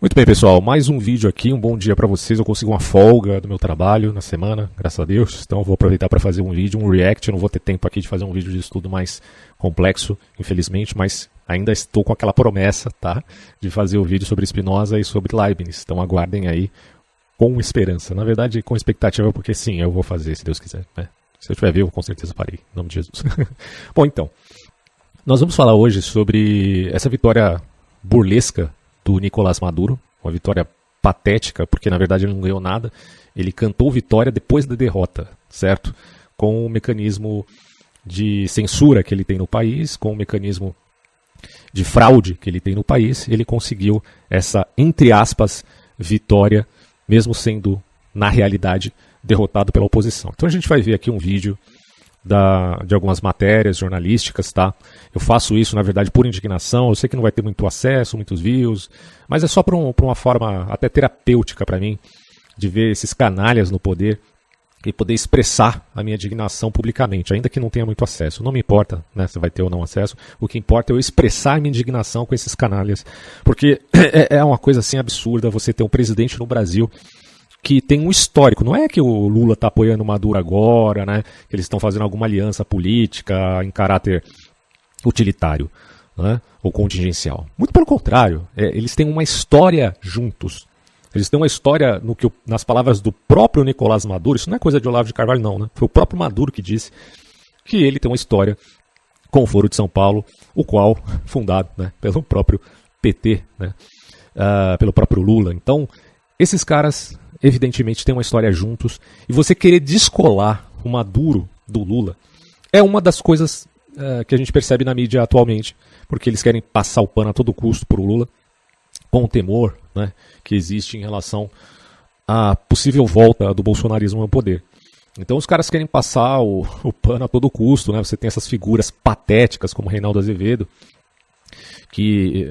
Muito bem, pessoal, mais um vídeo aqui, um bom dia para vocês. Eu consigo uma folga do meu trabalho na semana, graças a Deus. Então eu vou aproveitar para fazer um vídeo, um react. Eu não vou ter tempo aqui de fazer um vídeo de estudo mais complexo, infelizmente, mas ainda estou com aquela promessa, tá? De fazer o vídeo sobre Spinoza e sobre Leibniz. Então aguardem aí com esperança. Na verdade, com expectativa, porque sim, eu vou fazer, se Deus quiser, né? Se eu estiver vivo, com certeza farei, em nome de Jesus. Bom, então, nós vamos falar hoje sobre essa vitória burlesca do Nicolás Maduro, uma vitória patética, porque na verdade ele não ganhou nada. Ele cantou vitória depois da derrota, certo? Com o mecanismo de censura que ele tem no país, com o mecanismo de fraude que ele tem no país, ele conseguiu essa, entre aspas, vitória, mesmo sendo, na realidade, derrotado pela oposição. Então a gente vai ver aqui um vídeo de algumas matérias jornalísticas, tá? Eu faço isso, na verdade, por indignação. Eu sei que não vai ter muito acesso, muitos views, mas é só para uma forma até terapêutica para mim, de ver esses canalhas no poder e poder expressar a minha indignação publicamente, ainda que não tenha muito acesso. Não me importa, né, se vai ter ou não acesso. O que importa é eu expressar a minha indignação com esses canalhas, porque é uma coisa assim absurda você ter um presidente no Brasil que tem um histórico. Não é que o Lula está apoiando o Maduro agora, né? Que eles estão fazendo alguma aliança política em caráter utilitário, né? Ou contingencial. Muito pelo contrário, eles têm uma história juntos. Eles têm uma história, nas palavras do próprio Nicolás Maduro, isso não é coisa de Olavo de Carvalho não, né? Foi o próprio Maduro que disse que ele tem uma história com o Foro de São Paulo, o qual, fundado, né, pelo próprio PT, né? Pelo próprio Lula. Então, esses caras evidentemente têm uma história juntos, e você querer descolar o Maduro do Lula é uma das coisas que a gente percebe na mídia atualmente, porque eles querem passar o pano a todo custo para o Lula, com o temor, né, que existe em relação à possível volta do bolsonarismo ao poder. Então os caras querem passar o pano a todo custo, né? Você tem essas figuras patéticas como Reinaldo Azevedo, que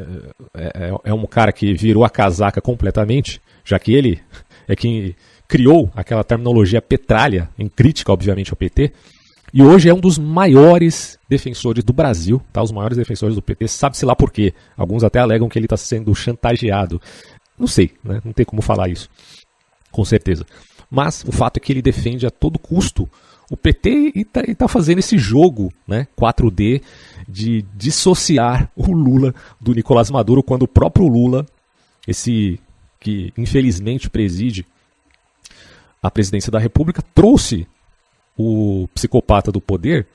é um cara que virou a casaca completamente, já que ele é quem criou aquela terminologia petralha, em crítica, obviamente, ao PT, e hoje é um dos maiores defensores do Brasil, tá? Os maiores defensores do PT, sabe-se lá por quê. Alguns até alegam que ele está sendo chantageado. Não sei, né? Não tem como falar isso, com certeza. Mas o fato é que ele defende a todo custo o PT e está fazendo esse jogo, né, 4D, de dissociar o Lula do Nicolás Maduro, quando o próprio Lula, esse que infelizmente preside a presidência da República, trouxe o psicopata do poder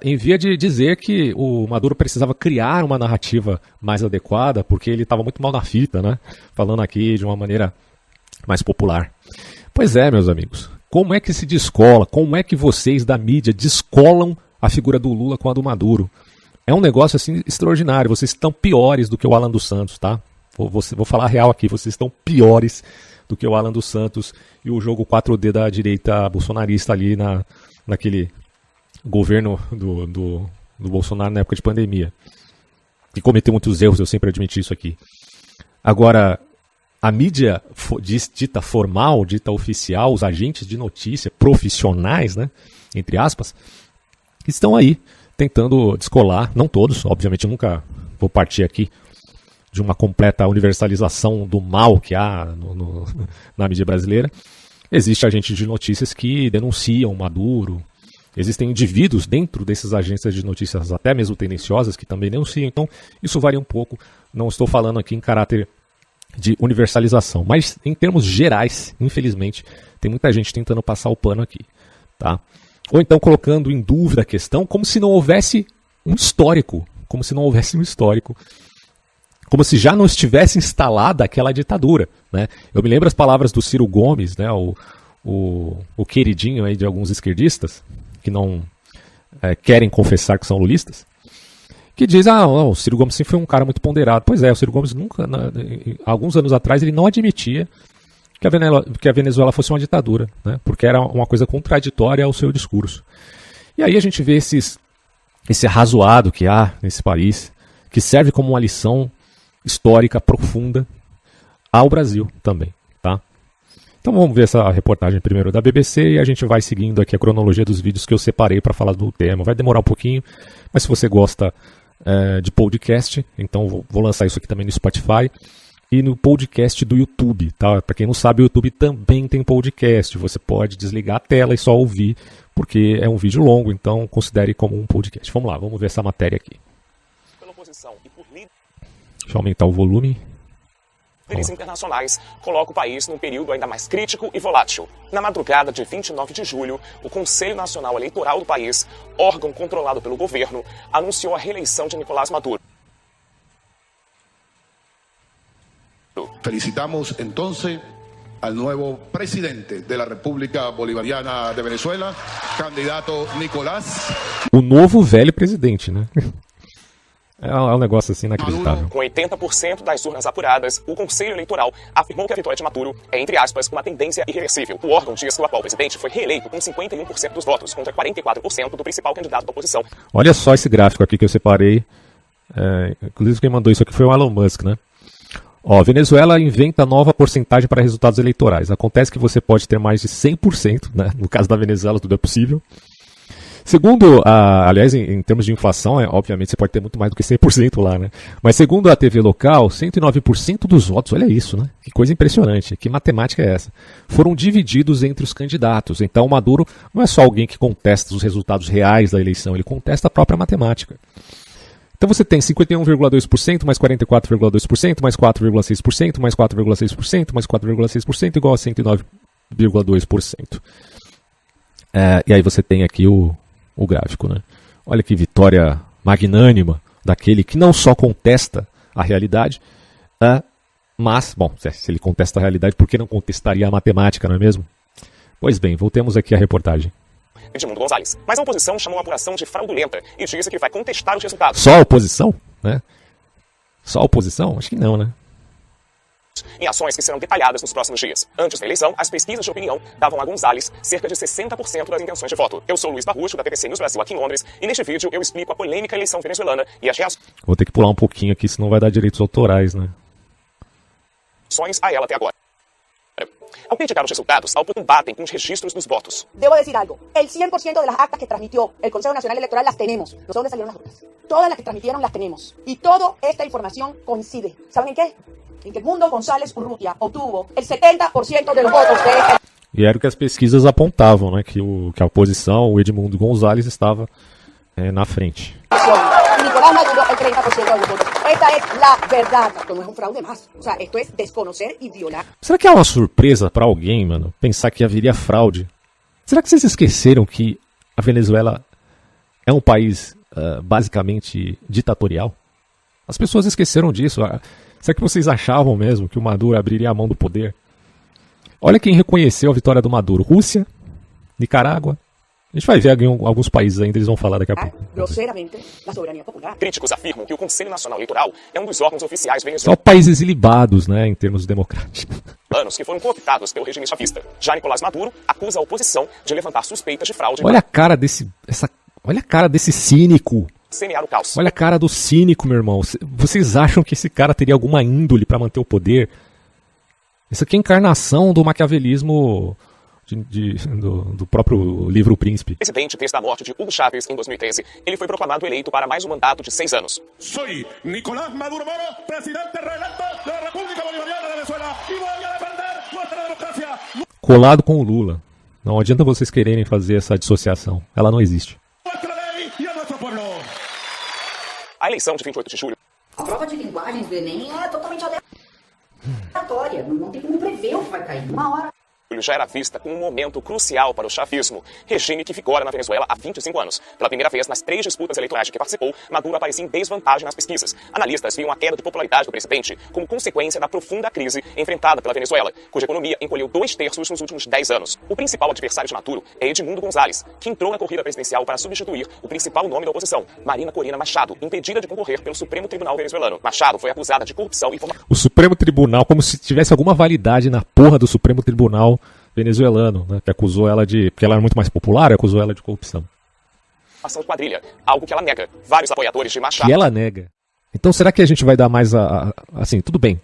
em via de dizer que o Maduro precisava criar uma narrativa mais adequada, porque ele estava muito mal na fita, né? Falando aqui de uma maneira mais popular. Pois é, meus amigos, como é que se descola, como é que vocês da mídia descolam a figura do Lula com a do Maduro? É um negócio assim extraordinário, vocês estão piores do que o Alan dos Santos, tá? Vou falar a real aqui, vocês estão piores do que o Alan dos Santos e o jogo 4D da direita bolsonarista ali naquele governo do Bolsonaro na época de pandemia. Que cometeu muitos erros, eu sempre admiti isso aqui. Agora, a mídia dita formal, dita oficial, os agentes de notícia profissionais, né, entre aspas, estão aí tentando descolar, não todos, obviamente nunca vou partir aqui de uma completa universalização do mal que há na mídia brasileira. Existe agentes de notícias que denunciam Maduro, existem indivíduos dentro dessas agências de notícias, até mesmo tendenciosas, que também denunciam. Então, isso varia um pouco. Não estou falando aqui em caráter de universalização, mas em termos gerais, infelizmente, tem muita gente tentando passar o pano aqui, tá? Ou então colocando em dúvida a questão, como se não houvesse um histórico, como se já não estivesse instalada aquela ditadura, né? Eu me lembro as palavras do Ciro Gomes, né, o queridinho aí de alguns esquerdistas, que não querem confessar que são lulistas, que diz, o Ciro Gomes sempre foi um cara muito ponderado. Pois é, o Ciro Gomes nunca, alguns anos atrás, ele não admitia que a Venezuela fosse uma ditadura, né? Porque era uma coisa contraditória ao seu discurso. E aí a gente vê esse arrazoado que há nesse país, que serve como uma lição histórica profunda ao Brasil também, tá? Então vamos ver essa reportagem primeiro da BBC e a gente vai seguindo aqui a cronologia dos vídeos que eu separei para falar do tema. Vai demorar um pouquinho, mas se você gosta de podcast, então vou lançar isso aqui também no Spotify. e no podcast do YouTube, tá? Para quem não sabe, o YouTube também tem podcast. Você pode desligar a tela e só ouvir, porque é um vídeo longo, então considere como um podcast. Vamos lá, vamos ver essa matéria aqui. Deixa eu aumentar o volume. Líderes internacionais coloca o país num período ainda mais crítico e volátil. Na madrugada de 29 de julho, o Conselho Nacional Eleitoral do país, órgão controlado pelo governo, anunciou a reeleição de Nicolás Maduro. Felicitamos entonces al nuevo presidente de la República Bolivariana de Venezuela, candidato Nicolás. O novo velho presidente, né? É um negócio assim inacreditável. Com 80% das urnas apuradas, o Conselho Eleitoral afirmou que a vitória de Maduro é, entre aspas, uma tendência irreversível. O órgão diz que o atual presidente foi reeleito com 51% dos votos, contra 44% do principal candidato da oposição. Olha só esse gráfico aqui que eu separei. Inclusive quem mandou isso aqui foi o Elon Musk, né? Ó, Venezuela inventa nova porcentagem para resultados eleitorais. Acontece que você pode ter mais de 100%, né? No caso da Venezuela, tudo é possível. Segundo, aliás, em termos de inflação, obviamente você pode ter muito mais do que 100% lá, né? Mas segundo a TV local, 109% dos votos, olha isso, né? Que coisa impressionante, que matemática é essa? Foram divididos entre os candidatos. Então o Maduro não é só alguém que contesta os resultados reais da eleição, ele contesta a própria matemática. Então você tem 51,2%, mais 44,2%, mais 4,6%, mais 4,6%, mais 4,6% igual a 109,2%. E aí você tem aqui o gráfico, né? Olha que vitória magnânima daquele que não só contesta a realidade, mas, bom, se ele contesta a realidade, por que não contestaria a matemática, não é mesmo? Pois bem, voltemos aqui à reportagem. Edmundo Gonzalez. Mas a oposição chamou a apuração de fraudulenta e disse que vai contestar os resultados. Só a oposição? Né? Só a oposição? Acho que não, né? Em ações que serão detalhadas nos próximos dias. Antes da eleição, as pesquisas de opinião davam a Gonzalez cerca de 60% das intenções de voto. Eu sou Luiz Barrucho, da BBC News Brasil aqui em Londres, e neste vídeo eu explico a polêmica eleição venezuelana e as reações Vou ter que pular um pouquinho aqui, senão vai dar direitos autorais, né? a ela até agora. Ao criticar os resultados, ao batem com os registros dos votos. Debo decir algo. El 100% de las actas que transmitió el Consejo Nacional Electoral las tenemos. No sé dónde salieron las otras. Todas las que transmitieron las tenemos. Y toda esta información coincide. ¿Saben en qué? En que Edmundo González Urrutia obtuvo el 70% de los votos de esta... E era o que as pesquisas apontavam, né? Que a oposição, o Edmundo González, estava na frente. Nicolás Maduro el 30% de los votos. Esta es la verdad. Esto no es un fraude más. O sea, esto es desconocer y violar. Será que é uma surpresa para alguém, mano, pensar que haveria fraude? Será que vocês esqueceram que a Venezuela é um país basicamente ditatorial? As pessoas esqueceram disso. Será que vocês achavam mesmo que o Maduro abriria a mão do poder? Olha quem reconheceu a vitória do Maduro. Rússia, Nicarágua. A gente vai ver em alguns países ainda, eles vão falar daqui a pouco. Grosseiramente, a soberania popular. Críticos afirmam que o Conselho Nacional Eleitoral é um dos órgãos oficiais venezuelanos. Só países ilibados, né, em termos democráticos. Que foram cooptados pelo regime chavista. Já Nicolás Maduro acusa a oposição de levantar suspeitas de fraude. Olha a cara desse cínico. Semear o caos. Olha a cara do cínico, meu irmão. Vocês acham que esse cara teria alguma índole para manter o poder? Isso aqui é a encarnação do maquiavelismo do próprio livro O Príncipe. Presidente desde a morte de Hugo Chávez em 2013, ele foi proclamado eleito para mais um mandato de 6 anos. Soy Nicolás Maduro Moro, presidente reelecto de la República Bolivariana de Venezuela y voy a defender nuestra democracia. Colado com o Lula. Não adianta vocês quererem fazer essa dissociação. Ela não existe. A eleição de 28 de julho. A prova de linguagens do Enem é totalmente aleatória. Não tem como prever o que vai cair. Uma hora. Já era vista como um momento crucial para o chavismo, regime que vigora na Venezuela há 25 anos. Pela primeira vez nas 3 disputas eleitorais de que participou, Maduro aparecia em desvantagem nas pesquisas. Analistas viam a queda de popularidade do presidente como consequência da profunda crise enfrentada pela Venezuela, cuja economia encolheu 2/3 nos últimos 10 anos. O principal adversário de Maduro é Edmundo González, que entrou na corrida presidencial para substituir o principal nome da oposição, Marina Corina Machado, impedida de concorrer pelo Supremo Tribunal venezuelano. Machado foi acusada de corrupção e... O Supremo Tribunal, como se tivesse alguma validade na porra do Supremo Tribunal venezuelano, né, que acusou ela de... porque ela era muito mais popular, acusou ela de corrupção. Ação de quadrilha, algo que ela nega. Vários apoiadores de Machado... Que ela nega. Então será que a gente vai dar mais assim, tudo bem.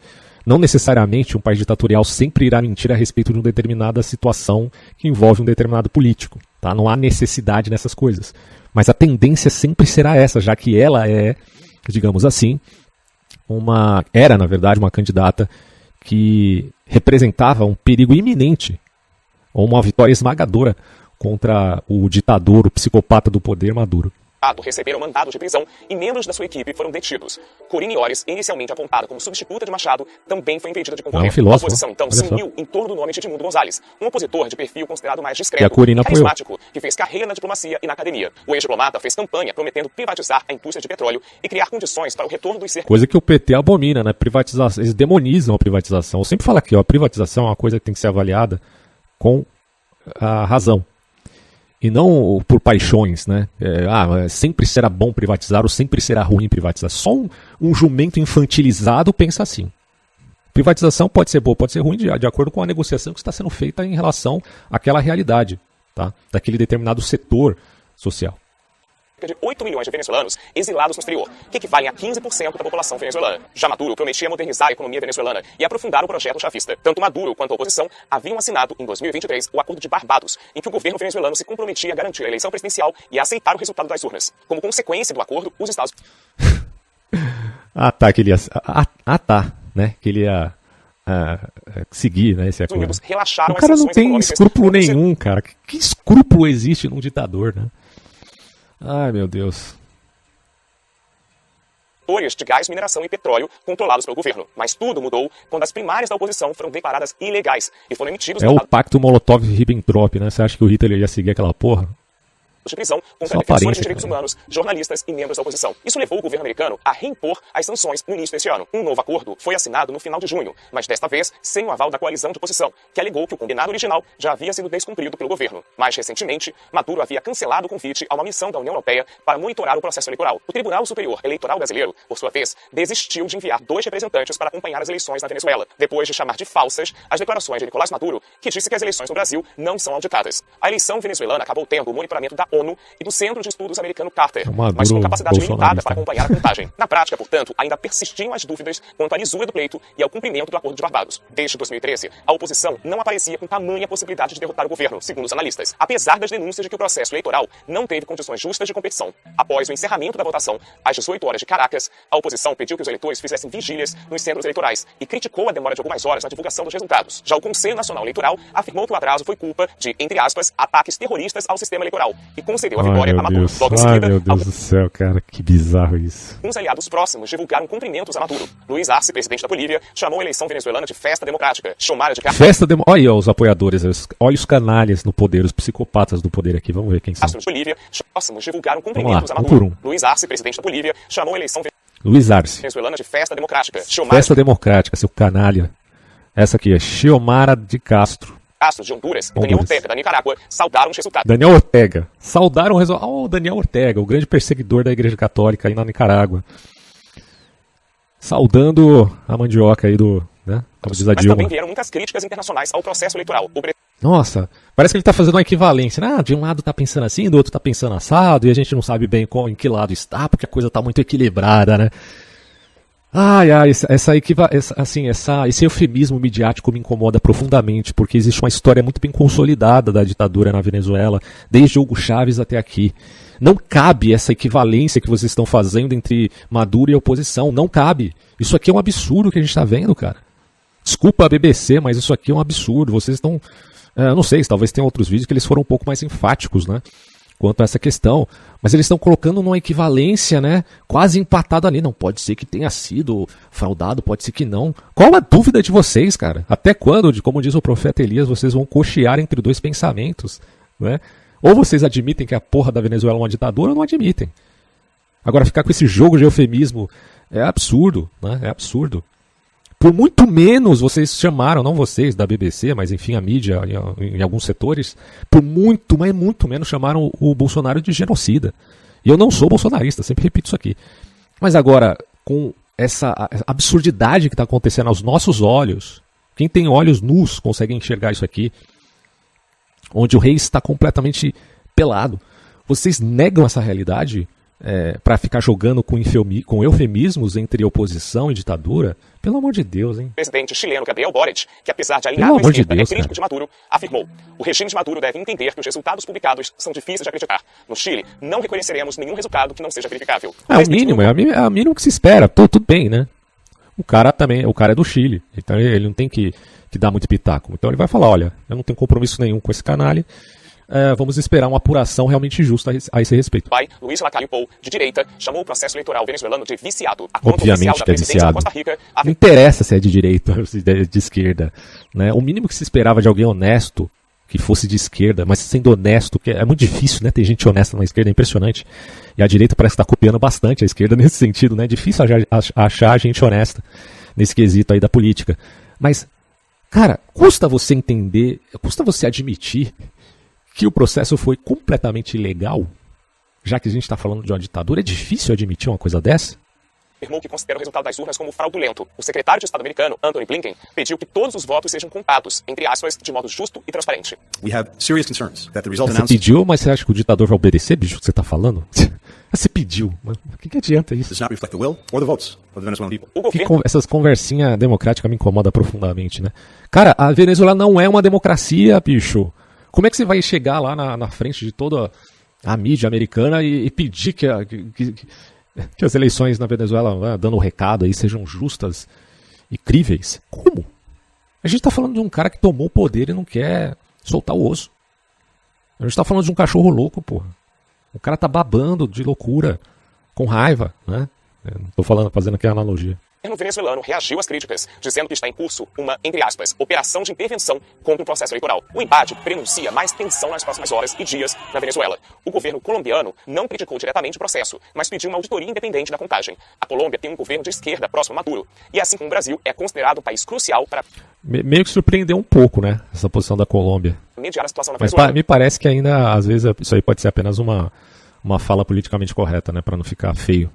Não necessariamente um país ditatorial sempre irá mentir a respeito de uma determinada situação que envolve um determinado político. Tá? Não há necessidade nessas coisas. Mas a tendência sempre será essa, já que ela é, digamos assim, era, na verdade, uma candidata que representava um perigo iminente, ou uma vitória esmagadora contra o ditador, o psicopata do poder, Maduro. Receberam mandado de prisão e membros da sua equipe foram detidos. Corine Ores, inicialmente apontada como substituta de Machado, também foi impedida de concorrer. A oposição, então, se uniu em torno do nome de Edmundo Gonzalez, um opositor de perfil considerado mais discreto e carismático, que fez carreira na diplomacia e na academia. O ex-diplomata fez campanha prometendo privatizar a indústria de petróleo e criar condições para o retorno dos cercos. Coisa que o PT abomina, né? Privatização. Eles demonizam a privatização. Eu sempre falo aqui, ó, a privatização é uma coisa que tem que ser avaliada com a razão. E não por paixões, né? Sempre será bom privatizar ou sempre será ruim privatizar. Só um jumento infantilizado pensa assim. Privatização pode ser boa, pode ser ruim, de acordo com a negociação que está sendo feita em relação àquela realidade, tá? Daquele determinado setor social. De 8 milhões de venezuelanos exilados no exterior, que equivalem a 15% da população venezuelana. Já Maduro prometia modernizar a economia venezuelana e aprofundar o projeto chavista. Tanto Maduro quanto a oposição haviam assinado, em 2023, o Acordo de Barbados, em que o governo venezuelano se comprometia a garantir a eleição presidencial e a aceitar o resultado das urnas. Como consequência do acordo, os Estados... Que ele ia... né? Que ele ia... seguir, né, esse acordo. Unidos relaxaram o cara não tem escrúpulo nenhum, cara. Que escrúpulo existe num ditador, né? Ai, meu Deus. De gás, mineração e petróleo controlados pelo governo. Mas tudo mudou quando as primárias da oposição foram declaradas ilegais e foram emitidos... o pacto Molotov-Ribbentrop, né? Você acha que o Hitler ia seguir aquela porra? De prisão contra defensores de direitos humanos, jornalistas e membros da oposição. Isso levou o governo americano a reimpor as sanções no início deste ano. Um novo acordo foi assinado no final de junho, mas desta vez sem o aval da coalizão de oposição, que alegou que o combinado original já havia sido descumprido pelo governo. Mais recentemente, Maduro havia cancelado o convite a uma missão da União Europeia para monitorar o processo eleitoral. O Tribunal Superior Eleitoral Brasileiro, por sua vez, desistiu de enviar 2 representantes para acompanhar as eleições na Venezuela, depois de chamar de falsas as declarações de Nicolás Maduro, que disse que as eleições no Brasil não são auditadas. A eleição venezuelana acabou tendo o monitoramento da ONU e do Centro de Estudos Americano Carter, mas com capacidade limitada para acompanhar a contagem. Na prática, portanto, ainda persistiam as dúvidas quanto à lisura do pleito e ao cumprimento do Acordo de Barbados. Desde 2013, a oposição não aparecia com tamanha possibilidade de derrotar o governo, segundo os analistas, apesar das denúncias de que o processo eleitoral não teve condições justas de competição. Após o encerramento da votação, às 18 horas de Caracas, a oposição pediu que os eleitores fizessem vigílias nos centros eleitorais e criticou a demora de algumas horas na divulgação dos resultados. Já o Conselho Nacional Eleitoral afirmou que o atraso foi culpa de, entre aspas, ataques terroristas ao sistema eleitoral e concedeu a vitória a Maduro. Logo em seguida, meu Deus do céu, cara, que bizarro isso. Uns aliados próximos divulgaram cumprimentos a Maduro. Luiz Arce, presidente da Bolívia, chamou a eleição venezuelana de festa democrática. Olha os apoiadores, olha os canalhas no poder, os psicopatas do poder aqui. Vamos ver quem são. De Bolívia, próximos divulgaram cumprimentos a Maduro. Luiz Arce, presidente da Bolívia, chamou a eleição venezuelana de festa democrática. Festa democrática, seu canalha. Essa aqui é Xiomara de Castro. De Honduras e Daniel Ortega, da Nicarágua, saudaram os resultados. Daniel Ortega. Saudaram o resultado. Oh, Daniel Ortega, o grande perseguidor da Igreja Católica aí na Nicarágua. Saudando a mandioca aí do... né? Como diz a Dilma. Mas também vieram muitas críticas internacionais ao processo eleitoral. Nossa, parece que ele está fazendo uma equivalência. Né? De um lado está pensando assim, do outro está pensando assado, e a gente não sabe bem em que lado está, porque a coisa está muito equilibrada, né? Esse eufemismo midiático me incomoda profundamente, porque existe uma história muito bem consolidada da ditadura na Venezuela, desde Hugo Chávez até aqui. Não cabe essa equivalência que vocês estão fazendo entre Maduro e a oposição, não cabe. Isso aqui é um absurdo que a gente está vendo, cara. Desculpa a BBC, mas isso aqui é um absurdo. Vocês estão... não sei, talvez tenham outros vídeos que eles foram um pouco mais enfáticos, né? Quanto a essa questão, mas eles estão colocando numa equivalência, né, quase empatada ali. Não, pode ser que tenha sido fraudado, pode ser que não. Qual a dúvida de vocês, cara? Até quando, como diz o profeta Elias, vocês vão cochear entre 2 pensamentos, né? Ou vocês admitem que a porra da Venezuela é uma ditadura ou não admitem. Agora, ficar com esse jogo de eufemismo é absurdo, né? É absurdo. Por muito menos vocês chamaram, não vocês da BBC, mas enfim a mídia em alguns setores, por muito, mas muito menos chamaram o Bolsonaro de genocida. E eu não sou bolsonarista, sempre repito isso aqui. Mas agora, com essa absurdidade que está acontecendo aos nossos olhos, quem tem olhos nus consegue enxergar isso aqui, onde o rei está completamente pelado. Vocês negam essa realidade para ficar jogando com eufemismos entre oposição e ditadura? Pelo amor de Deus, hein? O presidente chileno Gabriel Boric, que apesar de alinhado à esquerda, é crítico de Maduro, afirmou: o regime de Maduro deve entender que os resultados publicados são difíceis de acreditar. No Chile, não reconheceremos nenhum resultado que não seja verificável. É o mínimo, é o mínimo que se espera. Tudo bem, né? o cara é do Chile, então ele não tem que dar muito pitaco. Então ele vai falar, olha, eu não tenho compromisso nenhum com esse canalha, vamos esperar uma apuração realmente justa a esse respeito. O pai, Luiz Lacalle Pou, de direita, chamou o processo eleitoral venezuelano de viciado. A conta oficial da presidência da Costa Rica... Não interessa se é de direita ou de esquerda. Né? O mínimo que se esperava de alguém honesto, que fosse de esquerda, mas sendo honesto, que é muito difícil, né? Ter gente honesta na esquerda, é impressionante. E a direita parece estar copiando bastante a esquerda nesse sentido, né? É difícil achar gente honesta nesse quesito aí da política. Mas, cara, custa você entender, custa você admitir que o processo foi completamente ilegal, já que a gente está falando de uma ditadura. É difícil admitir uma coisa dessa? Afirmou que considera o resultado das urnas como fraudulento. O secretário de Estado americano, Antony Blinken, pediu que todos os votos sejam contados, entre aspas, de modo justo e transparente. Você pediu, mas você acha que o ditador vai obedecer, bicho, que você está falando? Você pediu, mas o que adianta isso? Essas conversinhas democráticas me incomodam profundamente, né? Cara, a Venezuela não é uma democracia, bicho. Como é que você vai chegar lá na frente de toda a mídia americana e pedir que as eleições na Venezuela, dando o recado aí, sejam justas e críveis? Como? A gente tá falando de um cara que tomou o poder e não quer soltar o osso. A gente tá falando de um cachorro louco, porra. O cara tá babando de loucura, com raiva, né? Tô fazendo aqui a analogia. O governo venezuelano reagiu às críticas, dizendo que está em curso uma, entre aspas, operação de intervenção contra o processo eleitoral. O embate prenuncia mais tensão nas próximas horas e dias na Venezuela. O governo colombiano não criticou diretamente o processo, mas pediu uma auditoria independente da contagem. A Colômbia tem um governo de esquerda próximo a Maduro, e assim como o Brasil, é considerado um país crucial para... Meio que surpreendeu um pouco, né, essa posição da Colômbia. Mediar a situação na Venezuela. Mas me parece que ainda, às vezes, isso aí pode ser apenas uma fala politicamente correta, né, para não ficar feio.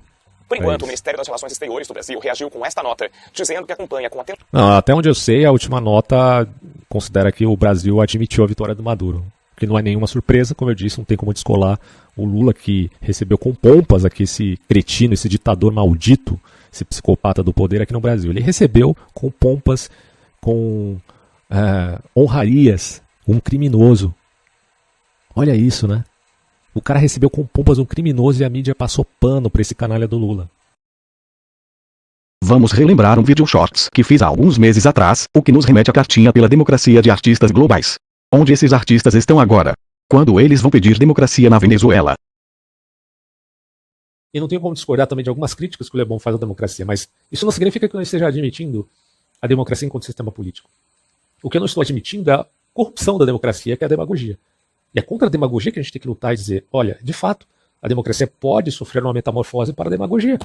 Por enquanto, o Ministério das Relações Exteriores do Brasil reagiu com esta nota, dizendo que acompanha com atenção... Não, até onde eu sei, a última nota considera que o Brasil admitiu a vitória do Maduro. Que não é nenhuma surpresa, como eu disse, não tem como descolar o Lula, que recebeu com pompas aqui esse cretino, esse ditador maldito, esse psicopata do poder aqui no Brasil. Ele recebeu com pompas, com honrarias, um criminoso. Olha isso, né? O cara recebeu com pompas um criminoso e a mídia passou pano pra esse canalha do Lula. Vamos relembrar um vídeo shorts que fiz há alguns meses atrás, o que nos remete à cartinha pela democracia de artistas globais. Onde esses artistas estão agora? Quando eles vão pedir democracia na Venezuela? E não tenho como discordar também de algumas críticas que o Lebon faz à democracia, mas isso não significa que eu esteja admitindo a democracia enquanto sistema político. O que eu não estou admitindo é a corrupção da democracia, que é a demagogia. E é contra a demagogia que a gente tem que lutar e dizer, olha, de fato, a democracia pode sofrer uma metamorfose para a demagogia.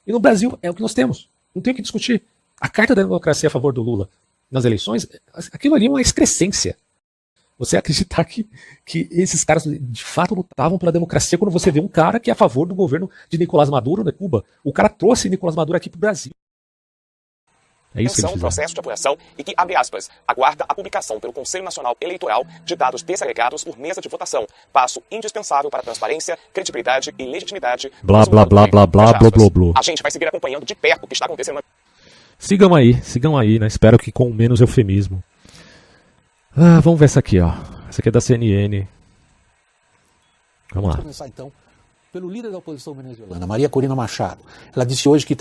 E no Brasil é o que nós temos. Não tem o que discutir. A carta da democracia a favor do Lula nas eleições, aquilo ali é uma excrescência. Você acreditar que esses caras de fato lutavam pela democracia quando você vê um cara que é a favor do governo de Nicolás Maduro na Cuba. O cara trouxe Nicolás Maduro aqui para o Brasil. É isso que eles fizeram. Processo de apuração e que, abre aspas, aguarda a publicação pelo Conselho Nacional Eleitoral de dados desagregados por mesa de votação, passo indispensável para a transparência, credibilidade e legitimidade. Blá, blá, blá, blá, blá, blá, blá, blá. A gente vai seguir acompanhando de perto o que está acontecendo. Sigam aí, né? Espero que com menos eufemismo. Vamos ver essa aqui, ó. Essa aqui é da CNN. Vamos lá. Vamos começar então pelo líder da oposição venezuelana, Maria Corina Machado. Ela disse hoje que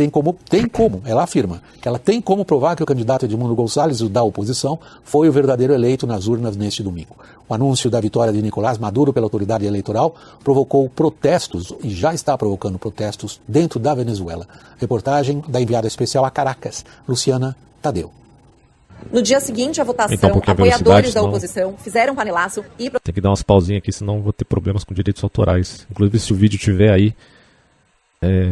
ela afirma que ela tem como provar que o candidato Edmundo Gonçalves, o da oposição, foi o verdadeiro eleito nas urnas neste domingo. O anúncio da vitória de Nicolás Maduro pela autoridade eleitoral provocou protestos e já está provocando protestos dentro da Venezuela. Reportagem da enviada especial a Caracas, Luciana Tadeu. No dia seguinte à votação, então, apoiadores da oposição fizeram panelaço e... Tem que dar umas pausinhas aqui, senão vou ter problemas com direitos autorais. Inclusive, se o vídeo tiver aí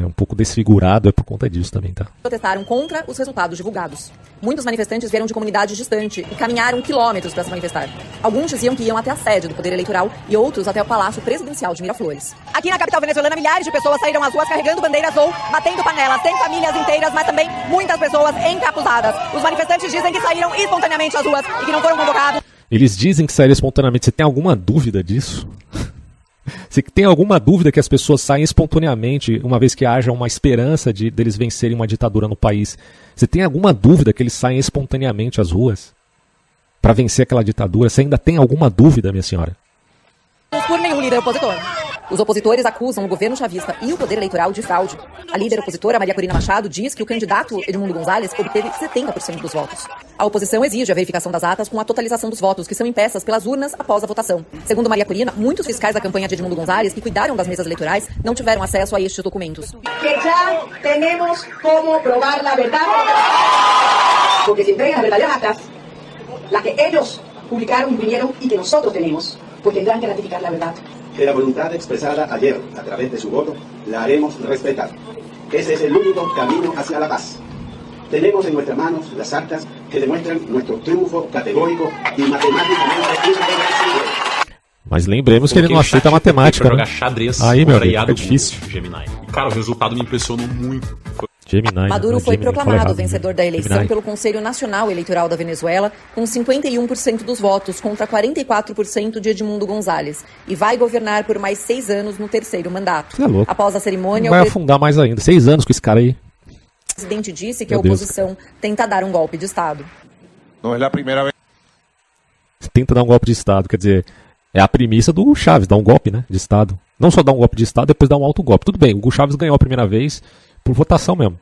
um pouco desfigurado, é por conta disso também, tá? Protestaram contra os resultados divulgados. Muitos manifestantes vieram de comunidades distantes e caminharam quilômetros para se manifestar. Alguns diziam que iam até a sede do Poder Eleitoral e outros até o Palácio Presidencial de Miraflores. Aqui na capital venezuelana, milhares de pessoas saíram às ruas carregando bandeiras ou batendo panelas. Tem famílias inteiras, mas também muitas pessoas encapuzadas. Os manifestantes dizem que saíram espontaneamente às ruas e que não foram convocados. Eles dizem que saíram espontaneamente. Você tem alguma dúvida disso? Você tem alguma dúvida que as pessoas saem espontaneamente, uma vez que haja uma esperança deles vencerem uma ditadura no país? Você tem alguma dúvida que eles saem espontaneamente às ruas para vencer aquela ditadura? Você ainda tem alguma dúvida, minha senhora? Por nenhum líder opositor. Os opositores acusam o governo chavista e o poder eleitoral de fraude. A líder opositora, Maria Corina Machado, diz que o candidato Edmundo Gonzalez obteve 70% dos votos. A oposição exige a verificação das atas com a totalização dos votos, que são impressas pelas urnas após a votação. Segundo Maria Corina, muitos fiscais da campanha de Edmundo Gonzalez que cuidaram das mesas eleitorais não tiveram acesso a estes documentos. Que já temos como provar a verdade, porque se entregam as verdadeiras atas, las que ellos publicaron, imprimieron y que nosotros tenemos, pues tendrán que ratificar la verdad. Que la voluntad expresada ayer a través de su voto la haremos respetar. Ese es el único camino hacia la paz. Tenemos en nuestras manos las actas que demuestran nuestro triunfo categórico y matemáticamente irreversible. Mas lembremos que ele não aceita matemática, pra né? jogar xadrez Aí, meu amigo, aliado é difícil. Gemini. E, cara, o resultado me impressionou muito. Gemini, Maduro foi proclamado vencedor da eleição Gemini. pelo Conselho Nacional Eleitoral da Venezuela com 51% dos votos contra 44% de Edmundo Gonzalez e vai governar por mais 6 anos no terceiro mandato. Você é louco. Após a cerimônia, Vai afundar mais ainda. 6 anos com esse cara aí. o presidente disse que Meu a Deus. oposição tenta dar um golpe de Estado. No es la primera vez. Tenta dar um golpe de Estado. Quer dizer, é a premissa do Chaves, dar um golpe, né, de Estado. Não só dar um golpe de Estado, depois dar um autogolpe. Tudo bem, o Hugo Chávez ganhou a primeira vez por votação mesmo.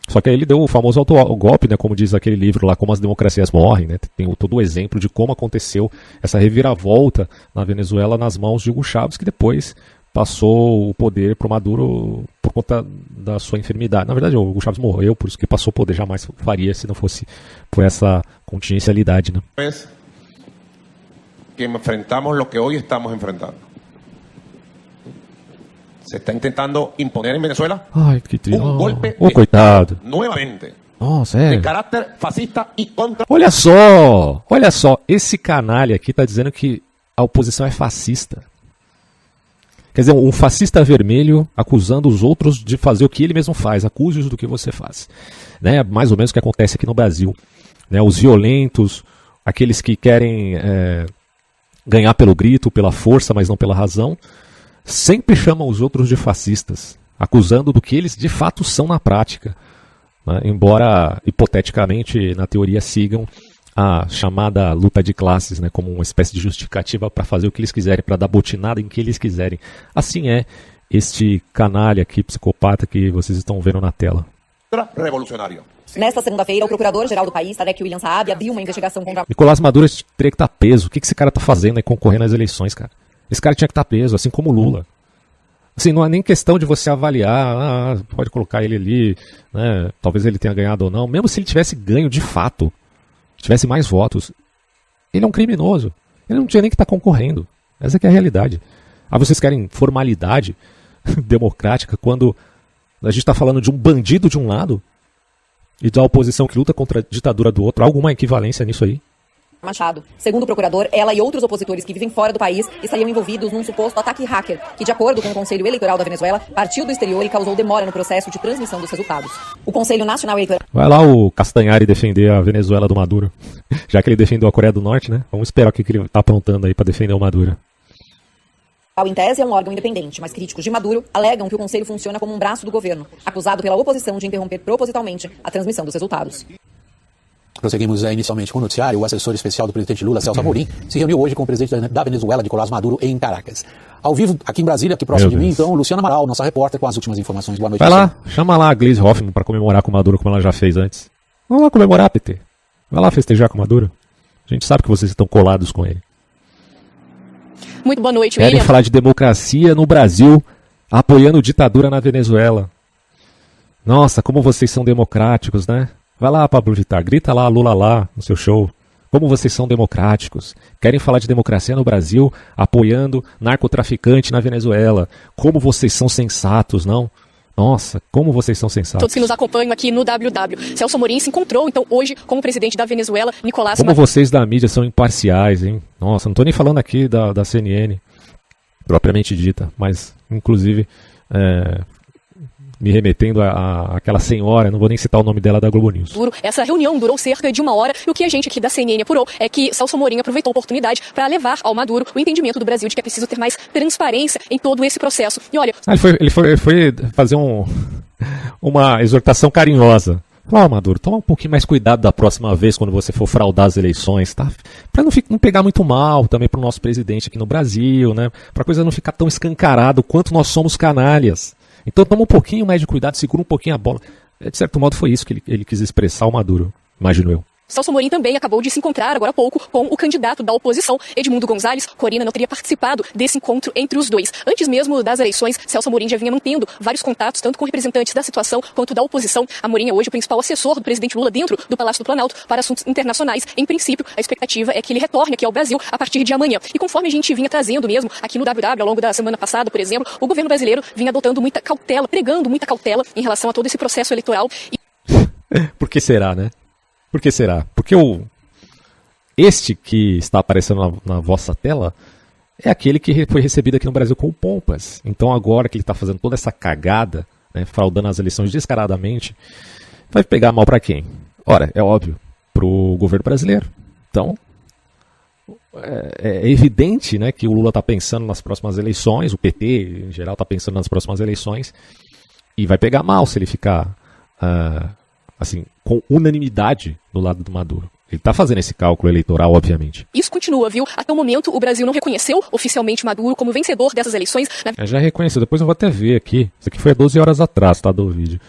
Só que aí ele deu o famoso autogolpe, né, como diz aquele livro lá, Como as Democracias Morrem, né, tem todo o exemplo de como aconteceu essa reviravolta na Venezuela nas mãos de Hugo Chávez, que depois passou o poder para o Maduro por conta da sua enfermidade. Na verdade, o Hugo Chávez morreu, por isso que passou o poder, jamais faria se não fosse por essa contingencialidade, né. Es que enfrentamos lo que hoy estamos enfrentando. Se está intentando imponer en Venezuela Ai, que triste. un golpe Ô, de coitado. Estado, nuevamente, Nossa, de é. carácter fascista y contra... Olha só, esse canalha aqui tá dizendo que a oposição é fascista. Quer dizer, um fascista vermelho acusando os outros de fazer o que ele mesmo faz. Acuse-os do que você faz. Né? Mais ou menos o que acontece aqui no Brasil. Né? Os violentos, aqueles que querem ganhar pelo grito, pela força, mas não pela razão, sempre chamam os outros de fascistas, acusando do que eles de fato são na prática. Né? Embora, hipoteticamente, na teoria sigam a chamada luta de classes, né, como uma espécie de justificativa para fazer o que eles quiserem, para dar botinada em que eles quiserem. Assim é este canalha aqui, psicopata, que vocês estão vendo na tela. revolucionario. Nesta segunda-feira, o procurador-geral do país, Tarek William Saab, abriu uma investigação contra... Nicolás Maduro teria que estar preso. O que esse cara está fazendo aí concorrendo às eleições, cara? Esse cara tinha que estar preso, assim como o Lula. Assim, não é nem questão de você avaliar, pode colocar ele ali, né, talvez ele tenha ganhado ou não. Mesmo se ele tivesse ganho de fato, tivesse mais votos, ele é um criminoso. Ele não tinha nem que estar concorrendo. Essa que é a realidade. Ah, vocês querem formalidade democrática quando a gente está falando de um bandido de um lado e da oposição que luta contra a ditadura do outro? Há alguma equivalência nisso aí? Machado. Segundo o procurador, ela e outros opositores que vivem fora do país estariam envolvidos num suposto ataque hacker, que, de acordo com o Conselho Eleitoral da Venezuela, partiu do exterior e causou demora no processo de transmissão dos resultados. O Conselho Nacional Eleitoral... Vai lá o Castanhari defender a Venezuela do Maduro. Já que ele defendeu a Coreia do Norte, né? Vamos esperar o que ele está aprontando aí para defender o Maduro. Em tese, é um órgão independente, mas críticos de Maduro alegam que o Conselho funciona como um braço do governo, acusado pela oposição de interromper propositalmente a transmissão dos resultados. Prosseguimos inicialmente com o noticiário. O assessor especial do presidente Lula, Celso Amorim, se reuniu hoje com o presidente da Venezuela, Nicolás Maduro, em Caracas. Ao vivo, aqui em Brasília, aqui próximo de mim, então, Luciana Amaral, nossa repórter, com as últimas informações. Boa noite. Vai lá, chama lá a Gleisi Hoffmann para comemorar com o Maduro, como ela já fez antes. Vamos lá comemorar, PT. Vai lá festejar com o Maduro. A gente sabe que vocês estão colados com ele. Muito boa noite, Querem William. falar de democracia no Brasil, apoiando ditadura na Venezuela. Nossa, como vocês são democráticos, né? Vai lá, Pablo Vittar, grita lá, Lula lá, no seu show. Como vocês são democráticos. Querem falar de democracia no Brasil, apoiando narcotraficante na Venezuela. Como vocês são sensatos, não? Nossa, como vocês são sensatos. Todos que nos acompanham aqui no WW. Celso Amorim se encontrou, então, hoje com o presidente da Venezuela, Nicolás Como vocês da mídia são imparciais, hein? Nossa, não estou nem falando aqui da CNN, propriamente dita, mas, inclusive, me remetendo àquela senhora, não vou nem citar o nome dela, da Globo News. Essa reunião durou cerca de 1 hora e o que a gente aqui da CNN apurou é que Celso Amorim aproveitou a oportunidade para levar ao Maduro o entendimento do Brasil de que é preciso ter mais transparência em todo esse processo. E olha... Ele foi fazer uma exortação carinhosa Ó, Maduro, toma um pouquinho mais cuidado da próxima vez quando você for fraudar as eleições, tá? Pra não pegar muito mal também pro nosso presidente aqui no Brasil, né? Pra coisa não ficar tão escancarado quanto nós somos canalhas. Então toma um pouquinho mais de cuidado, segura um pouquinho a bola. De certo modo foi isso que ele quis expressar, o Maduro, imagino eu. Celso Amorim também acabou de se encontrar agora há pouco com o candidato da oposição, Edmundo Gonzalez. Corina não teria participado desse encontro entre os dois. Antes mesmo das eleições, Celso Amorim já vinha mantendo vários contatos, tanto com representantes da situação quanto da oposição. Amorim é hoje o principal assessor do presidente Lula dentro do Palácio do Planalto para assuntos internacionais. Em princípio, a expectativa é que ele retorne aqui ao Brasil a partir de amanhã. E conforme a gente vinha trazendo mesmo aqui no WW ao longo da semana passada, por exemplo, o governo brasileiro vinha adotando muita cautela, pregando muita cautela em relação a todo esse processo eleitoral. Por que será, né? Por que será? Porque este que está aparecendo na vossa tela é aquele que foi recebido aqui no Brasil com pompas. Então agora que ele está fazendo toda essa cagada, né, fraudando as eleições descaradamente, vai pegar mal para quem? Ora, é óbvio, para o governo brasileiro. Então, é evidente, né, que o Lula está pensando nas próximas eleições, o PT em geral está pensando nas próximas eleições, e vai pegar mal se ele ficar assim, com unanimidade do lado do Maduro. Ele está fazendo esse cálculo eleitoral, obviamente. Isso continua, viu? Até o momento, o Brasil não reconheceu oficialmente Maduro como vencedor dessas eleições. Já reconheceu, depois eu vou até ver aqui. Isso aqui foi há 12 horas atrás, tá, do vídeo.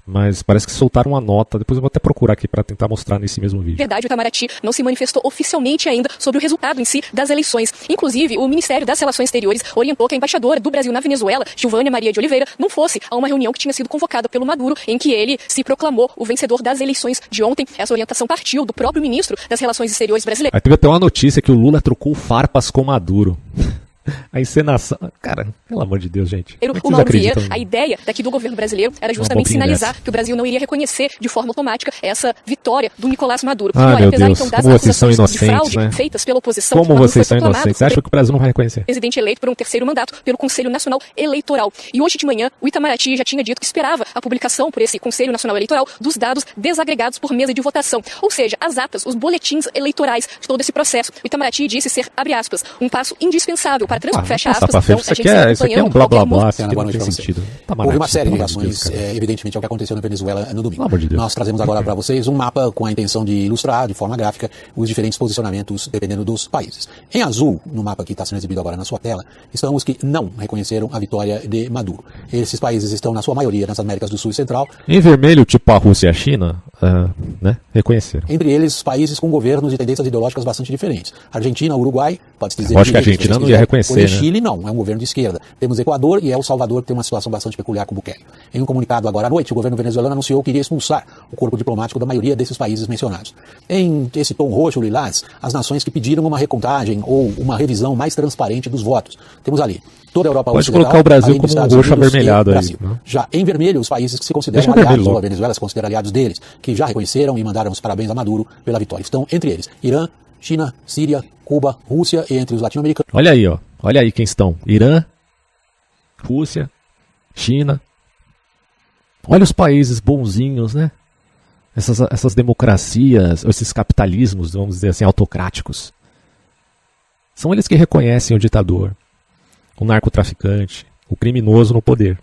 Mas parece que soltaram uma nota, depois eu vou até procurar aqui para tentar mostrar nesse mesmo vídeo. Na verdade, o Itamaraty não se manifestou oficialmente ainda sobre o resultado em si das eleições. Inclusive, o Ministério das Relações Exteriores orientou que a embaixadora do Brasil na Venezuela, Gilvânia Maria de Oliveira, não fosse a uma reunião que tinha sido convocada pelo Maduro, em que ele se proclamou o vencedor das eleições de ontem. Essa orientação partiu do próprio ministro das Relações Exteriores brasileiro. Aí teve até uma notícia que o Lula trocou farpas com Maduro. A encenação... Cara, pelo amor de Deus, gente. O Mauro Vieira, a ideia daqui do governo brasileiro era justamente sinalizar que o Brasil não iria reconhecer de forma automática essa vitória do Nicolás Maduro. Ah, olha, meu Deus, então, das como vocês são inocentes, de fraude, né? Feitas pela oposição, como vocês são inocentes? Você acha que o Brasil não vai reconhecer? Presidente eleito por um terceiro mandato pelo Conselho Nacional Eleitoral. E hoje de manhã, o Itamaraty já tinha dito que esperava a publicação por esse Conselho Nacional Eleitoral dos dados desagregados por mesa de votação. Ou seja, as atas, os boletins eleitorais de todo esse processo. O Itamaraty disse ser, abre aspas, um passo indispensável para fecha aspas. Então, isso aqui é um blá blá blá, isso aqui não tem sentido. Houve uma série de reações, evidentemente, ao que aconteceu na Venezuela no domingo. Nós trazemos agora para vocês um mapa com a intenção de ilustrar de forma gráfica os diferentes posicionamentos dependendo dos países. Em azul, no mapa que está sendo exibido agora na sua tela, estão os que não reconheceram a vitória de Maduro. Esses países estão, na sua maioria, nas Américas do Sul e Central. Em vermelho, tipo a Rússia e a China, né, reconheceram. Entre eles, países com governos e tendências ideológicas bastante diferentes. Argentina, Uruguai, pode-se dizer... Acho que a Argentina não ia reconhecer, né? Chile, não. É um governo de esquerda. Temos Equador e El Salvador, que tem uma situação bastante peculiar com o Bukele. Em um comunicado agora à noite, o governo venezuelano anunciou que iria expulsar o corpo diplomático da maioria desses países mencionados. Em esse tom roxo lilás, as nações que pediram uma recontagem ou uma revisão mais transparente dos votos. Temos ali toda a Europa Ocidental. Pode colocar o Brasil como um roxo avermelhado aí. Né? Já em vermelho, os países que se consideram aliados, ou a Venezuela se considera aliados deles, que já reconheceram e mandaram os parabéns a Maduro pela vitória. Estão entre eles Irã, China, Síria, Cuba, Rússia e entre os latino-americanos. Olha aí, ó. Olha aí quem estão. Irã, Rússia, China. Olha os países bonzinhos, né? Essas democracias, esses capitalismos, vamos dizer assim, autocráticos. São eles que reconhecem o ditador, o narcotraficante, o criminoso no poder.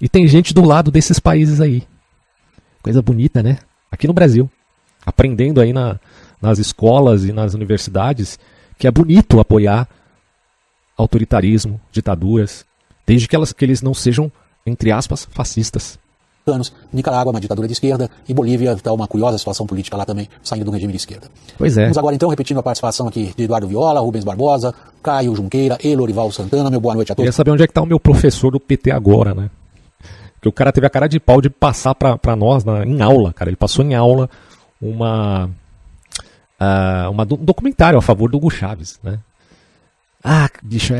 E tem gente do lado desses países aí. Coisa bonita, né? Aqui no Brasil. Aprendendo aí nas escolas e nas universidades que é bonito apoiar autoritarismo, ditaduras, desde que eles não sejam, entre aspas, fascistas. Nicarágua, uma ditadura de esquerda, e Bolívia está uma curiosa situação política lá também, saindo do regime de esquerda. Pois é. Vamos agora então, repetindo a participação aqui de Eduardo Viola, Rubens Barbosa, Caio Junqueira e Lorival Santana. Meu boa noite a todos. Queria saber onde é que está o meu professor do PT agora, né? Porque o cara teve a cara de pau de passar para nós em aula, cara. Ele passou em aula um documentário a favor do Hugo Chávez, né? Ah, bicho,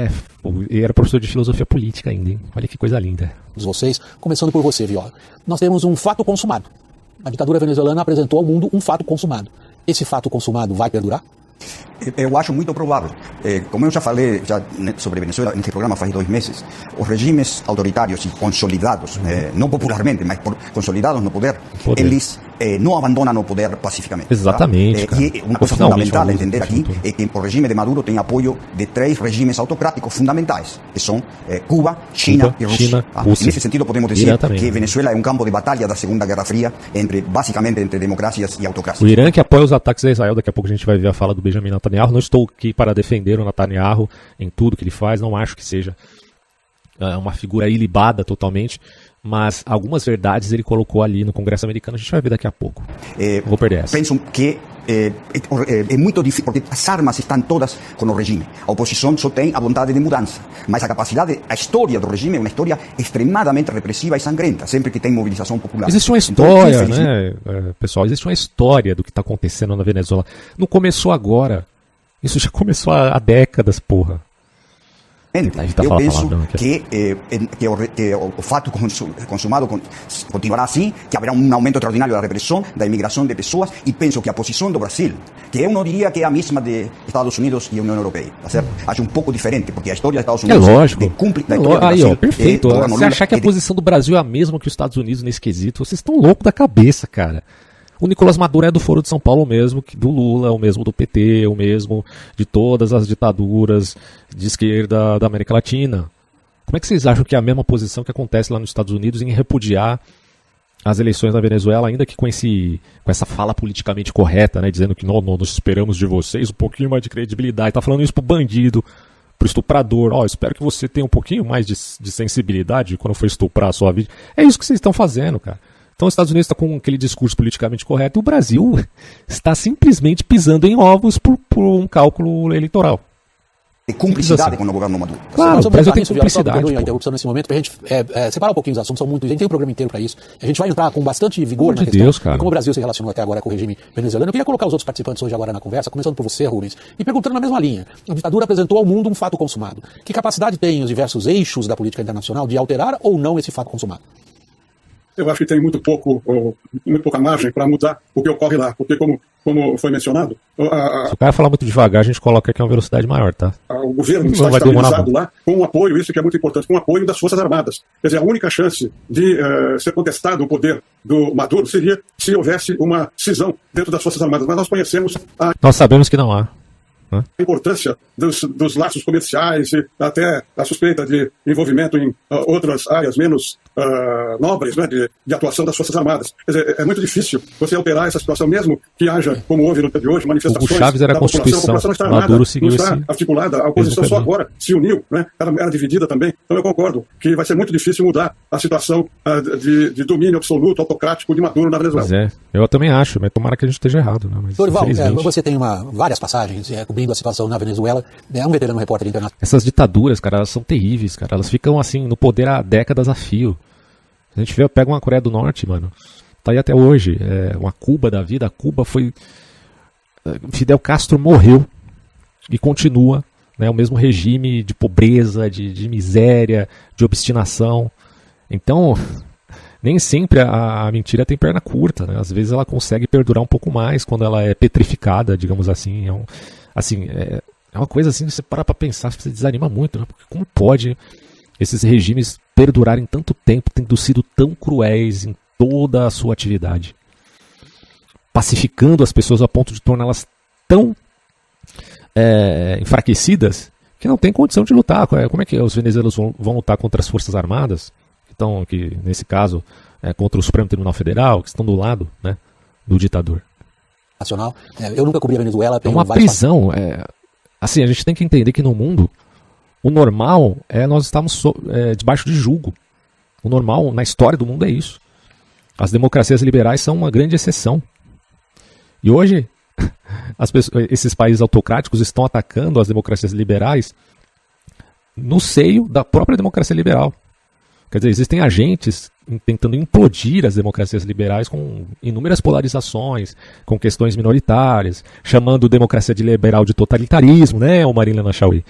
ele era professor de filosofia política ainda, hein? Olha que coisa linda. Vocês, começando por você, Viola. Nós temos um fato consumado. A ditadura venezuelana apresentou ao mundo um fato consumado. Esse fato consumado vai perdurar? Eu acho muito provável. Como eu já falei sobre Venezuela neste programa faz 2 meses, os regimes autoritários e consolidados, não popularmente, mas consolidados no poder, eles não abandonam o poder pacificamente. Exatamente. E uma coisa fundamental a entender aqui é que o regime de Maduro tem apoio de 3 regimes autocráticos fundamentais, que são Cuba, China e Rússia. Nesse sentido, podemos dizer que Venezuela é um campo de batalha da Segunda Guerra Fria, basicamente entre democracias e autocracias. O Irã que apoia os ataques a Israel, daqui a pouco a gente vai ver a fala do Benjamin Netanyahu. Não estou aqui para defender o Netanyahu em tudo que ele faz, não acho que seja uma figura ilibada totalmente, mas algumas verdades ele colocou ali no Congresso americano, a gente vai ver daqui a pouco. Vou perder essa. Penso que é muito difícil, porque as armas estão todas com o regime. A oposição só tem a vontade de mudança, mas a capacidade, a história do regime é uma história extremadamente repressiva e sangrenta, sempre que tem mobilização popular. Existe uma história, né, pessoal, existe uma história do que está acontecendo na Venezuela. Não começou agora, isso já começou há décadas, porra. Eu penso que o fato consumado continuará assim, que haverá um aumento extraordinário da repressão, da imigração de pessoas, e penso que a posição do Brasil, que eu não diria que é a mesma de Estados Unidos e União Europeia, tá certo? Acho um pouco diferente, porque a história dos Estados Unidos... É lógico. Brasil, perfeito. Você achar que a posição do Brasil é a mesma que os Estados Unidos nesse quesito, vocês estão loucos da cabeça, cara. O Nicolás Maduro é do Foro de São Paulo mesmo, que do Lula, o mesmo do PT, o mesmo de todas as ditaduras de esquerda da América Latina. Como é que vocês acham que é a mesma posição que acontece lá nos Estados Unidos em repudiar as eleições na Venezuela, ainda que com essa fala politicamente correta, né, dizendo que nós esperamos de vocês um pouquinho mais de credibilidade, tá falando isso pro bandido, pro estuprador, espero que você tenha um pouquinho mais de sensibilidade quando for estuprar a sua vítima. É isso que vocês estão fazendo, cara. Então os Estados Unidos estão com aquele discurso politicamente correto e o Brasil está simplesmente pisando em ovos por um cálculo eleitoral. De cumplicidade com o governo Maduro. Claro, o Brasil tem cumplicidade. A interrupção nesse momento, pra gente separar um pouquinho os assuntos, são muitos, a gente tem um programa inteiro para isso. A gente vai entrar com bastante vigor na questão de como o Brasil se relacionou até agora com o regime venezuelano. Eu queria colocar os outros participantes hoje agora na conversa, começando por você, Rubens, e perguntando na mesma linha. A ditadura apresentou ao mundo um fato consumado. Que capacidade tem os diversos eixos da política internacional de alterar ou não esse fato consumado? Eu acho que tem muito pouca margem para mudar o que ocorre lá, porque como foi mencionado... Se o cara falar muito devagar, a gente coloca aqui uma velocidade maior, tá? O governo está estabilizado lá com o apoio, isso que é muito importante, com o apoio das Forças Armadas. Quer dizer, a única chance de ser contestado o poder do Maduro seria se houvesse uma cisão dentro das Forças Armadas, mas nós conhecemos Nós sabemos que não há. A importância dos laços comerciais e até a suspeita de envolvimento em outras áreas menos nobres, né, de atuação das Forças Armadas. Quer dizer, é muito difícil você alterar essa situação, mesmo que haja, como houve no dia de hoje, manifestações o Chaves era da população. A população está armada, Maduro seguiu não está articulada, a oposição só agora se uniu, né, era dividida também. Então eu concordo que vai ser muito difícil mudar a situação de domínio absoluto, autocrático de Maduro na Venezuela. Pois é, eu também acho, mas tomara que a gente esteja errado. Né? Mas, Dorival, você tem várias passagens cobrindo a situação na Venezuela, é um veterano repórter internacional. Essas ditaduras, cara, elas são terríveis, cara. Elas ficam assim no poder há décadas a fio. A gente pega uma Coreia do Norte, mano, tá aí até hoje. Uma Cuba da vida. A Cuba foi... Fidel Castro morreu e continua, né, o mesmo regime de pobreza, de miséria, de obstinação. Então, nem sempre a mentira tem perna curta, né? Às vezes ela consegue perdurar um pouco mais quando ela é petrificada, digamos assim. É uma coisa assim que você para pra pensar, você desanima muito, né? Porque como pode esses regimes perdurarem tanto tempo, tendo sido tão cruéis em toda a sua atividade, pacificando as pessoas a ponto de torná-las tão enfraquecidas que não tem condição de lutar. Como é que os venezuelanos vão lutar contra as Forças Armadas, que nesse caso contra o Supremo Tribunal Federal, que estão do lado, né, do ditador? Nacional. Eu nunca cobri a Venezuela. É uma prisão. Assim, a gente tem que entender que no mundo o normal é nós estarmos debaixo de julgo. O normal na história do mundo é isso. As democracias liberais são uma grande exceção. E hoje, esses países autocráticos estão atacando as democracias liberais no seio da própria democracia liberal. Quer dizer, existem agentes tentando implodir as democracias liberais com inúmeras polarizações, com questões minoritárias, chamando democracia liberal de totalitarismo, né, o Marina Nachaui.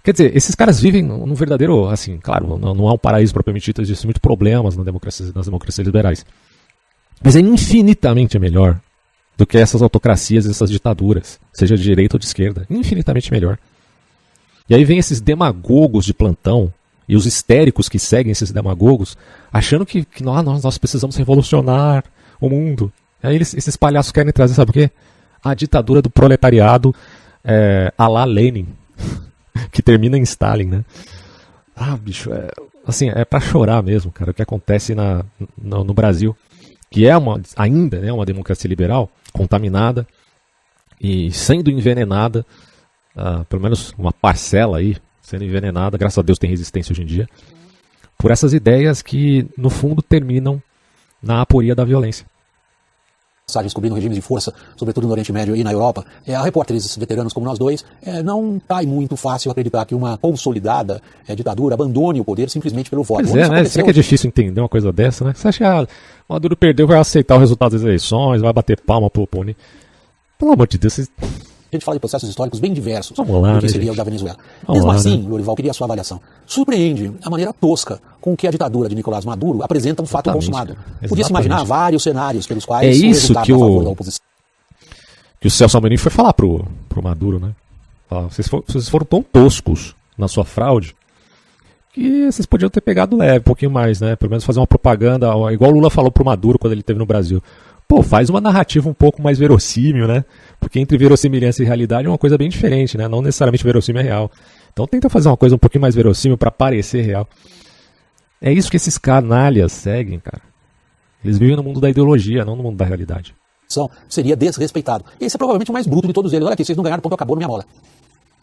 Quer dizer, esses caras vivem num verdadeiro, assim, claro, não há um paraíso propriamente dito, existem muitos problemas nas democracias liberais. Mas é infinitamente melhor do que essas autocracias, essas ditaduras, seja de direita ou de esquerda. Infinitamente melhor. E aí vem esses demagogos de plantão e os histéricos que seguem esses demagogos, achando que nós precisamos revolucionar o mundo. E aí esses palhaços querem trazer, sabe o quê? A ditadura do proletariado à la Lenin, que termina em Stalin, né? Bicho, é pra chorar mesmo, cara, o que acontece no Brasil, que ainda é uma democracia liberal, contaminada e sendo envenenada, pelo menos uma parcela aí, sendo envenenada, graças a Deus tem resistência hoje em dia, por essas ideias que, no fundo, terminam na aporia da violência. Descobrindo regimes de força, sobretudo no Oriente Médio e na Europa, a repórteres veteranos como nós dois, não cai muito fácil acreditar que uma consolidada ditadura abandone o poder simplesmente pelo voto. Pois né? Será que é difícil entender uma coisa dessa, né? Você acha que Maduro perdeu, vai aceitar o resultado das eleições, vai bater palma pro Pony? Pelo amor de Deus, A gente fala de processos históricos bem diversos Vamos lá, do que né, seria gente? o da Venezuela. Vamos Mesmo lá, assim, né? Lorival, queria a sua avaliação. Surpreende a maneira tosca com que a ditadura de Nicolás Maduro apresenta um fato Exatamente, consumado. cara. Podia-se imaginar Exatamente. vários cenários pelos quais É o isso resultado que a favor da oposição. que o Celso Amorim foi falar pro Maduro, né? Vocês foram tão toscos na sua fraude que vocês podiam ter pegado leve, um pouquinho mais, né? Pelo menos fazer uma propaganda, igual o Lula falou pro Maduro quando ele esteve no Brasil. Pô, faz uma narrativa um pouco mais verossímil, né? Porque entre verossimilhança e realidade é uma coisa bem diferente, né? Não necessariamente verossímil é real. Então tenta fazer uma coisa um pouquinho mais verossímil para parecer real. É isso que esses canalhas seguem, cara. Eles vivem no mundo da ideologia, não no mundo da realidade. Seria desrespeitado. Esse é provavelmente o mais bruto de todos eles. Olha aqui, vocês não ganharam, ponto, acabou na minha mola.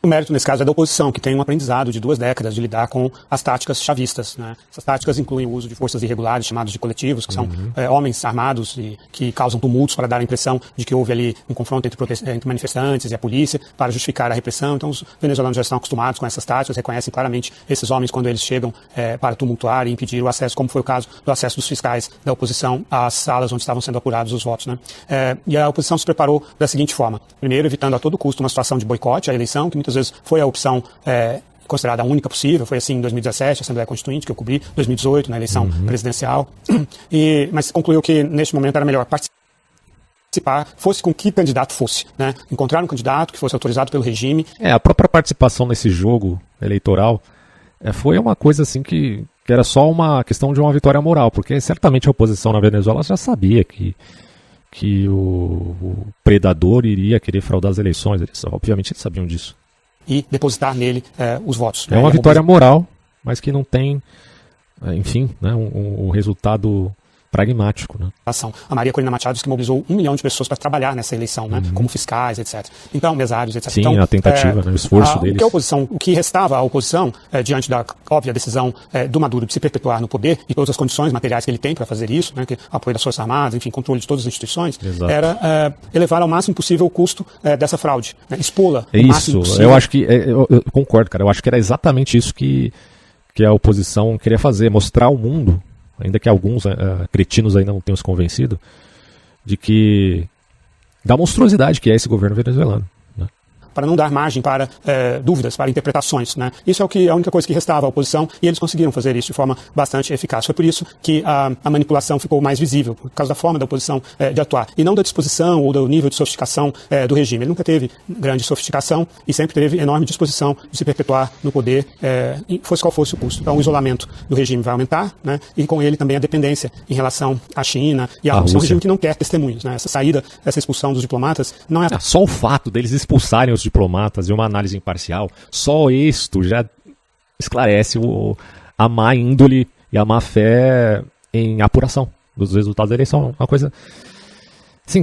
O mérito, nesse caso, é da oposição, que tem um aprendizado de 2 décadas de lidar com as táticas chavistas, né? Essas táticas incluem o uso de forças irregulares, chamados de coletivos, que são homens armados e que causam tumultos para dar a impressão de que houve ali um confronto entre manifestantes e a polícia para justificar a repressão. Então, os venezuelanos já estão acostumados com essas táticas, reconhecem claramente esses homens quando eles chegam para tumultuar e impedir o acesso, como foi o caso do acesso dos fiscais da oposição às salas onde estavam sendo apurados os votos, né? E a oposição se preparou da seguinte forma. Primeiro, evitando a todo custo uma situação de boicote à eleição, que muitas vezes foi a opção considerada a única possível. Foi assim em 2017, a Assembleia Constituinte, que eu cobri, 2018, na eleição presidencial. Mas concluiu que, neste momento, era melhor participar, fosse com que candidato fosse, né? Encontrar um candidato que fosse autorizado pelo regime. A própria participação nesse jogo eleitoral foi uma coisa assim que era só uma questão de uma vitória moral, porque certamente a oposição na Venezuela já sabia que o predador iria querer fraudar as eleições. Obviamente eles sabiam disso. E depositar nele os votos. É uma vitória moral, mas que não tem, enfim, né, um resultado pragmático, né? A Maria Corina Machado disse que mobilizou 1 milhão de pessoas para trabalhar nessa eleição, né? Como fiscais, etc. Então, mesários, etc. Sim, então, a tentativa, né, o esforço deles. O que restava à oposição, diante da óbvia decisão do Maduro de se perpetuar no poder e todas as condições materiais que ele tem para fazer isso, né, que apoio das Forças Armadas, enfim, controle de todas as instituições, Exato. Era elevar ao máximo possível o custo dessa fraude, né, expô-la ao máximo possível. Eu acho que, eu concordo, cara, eu acho que era exatamente isso que a oposição queria fazer, mostrar ao mundo, ainda que alguns cretinos ainda não tenham se convencido, da monstruosidade que é esse governo venezuelano. Né? Para não dar margem para dúvidas, para interpretações, né? Isso é a única coisa que restava à oposição, e eles conseguiram fazer isso de forma bastante eficaz. Foi por isso que a manipulação ficou mais visível, por causa da forma da oposição de atuar, e não da disposição ou do nível de sofisticação do regime. Ele nunca teve grande sofisticação e sempre teve enorme disposição de se perpetuar no poder, fosse qual fosse o custo. Então o isolamento do regime vai aumentar, né? E com ele também a dependência em relação à China e à Rússia. É um regime que não quer testemunhos, né? Essa expulsão dos diplomatas não é... Só o fato deles expulsarem os diplomatas e uma análise imparcial, só isto já esclarece a má índole e a má fé em apuração dos resultados da eleição. Uma coisa assim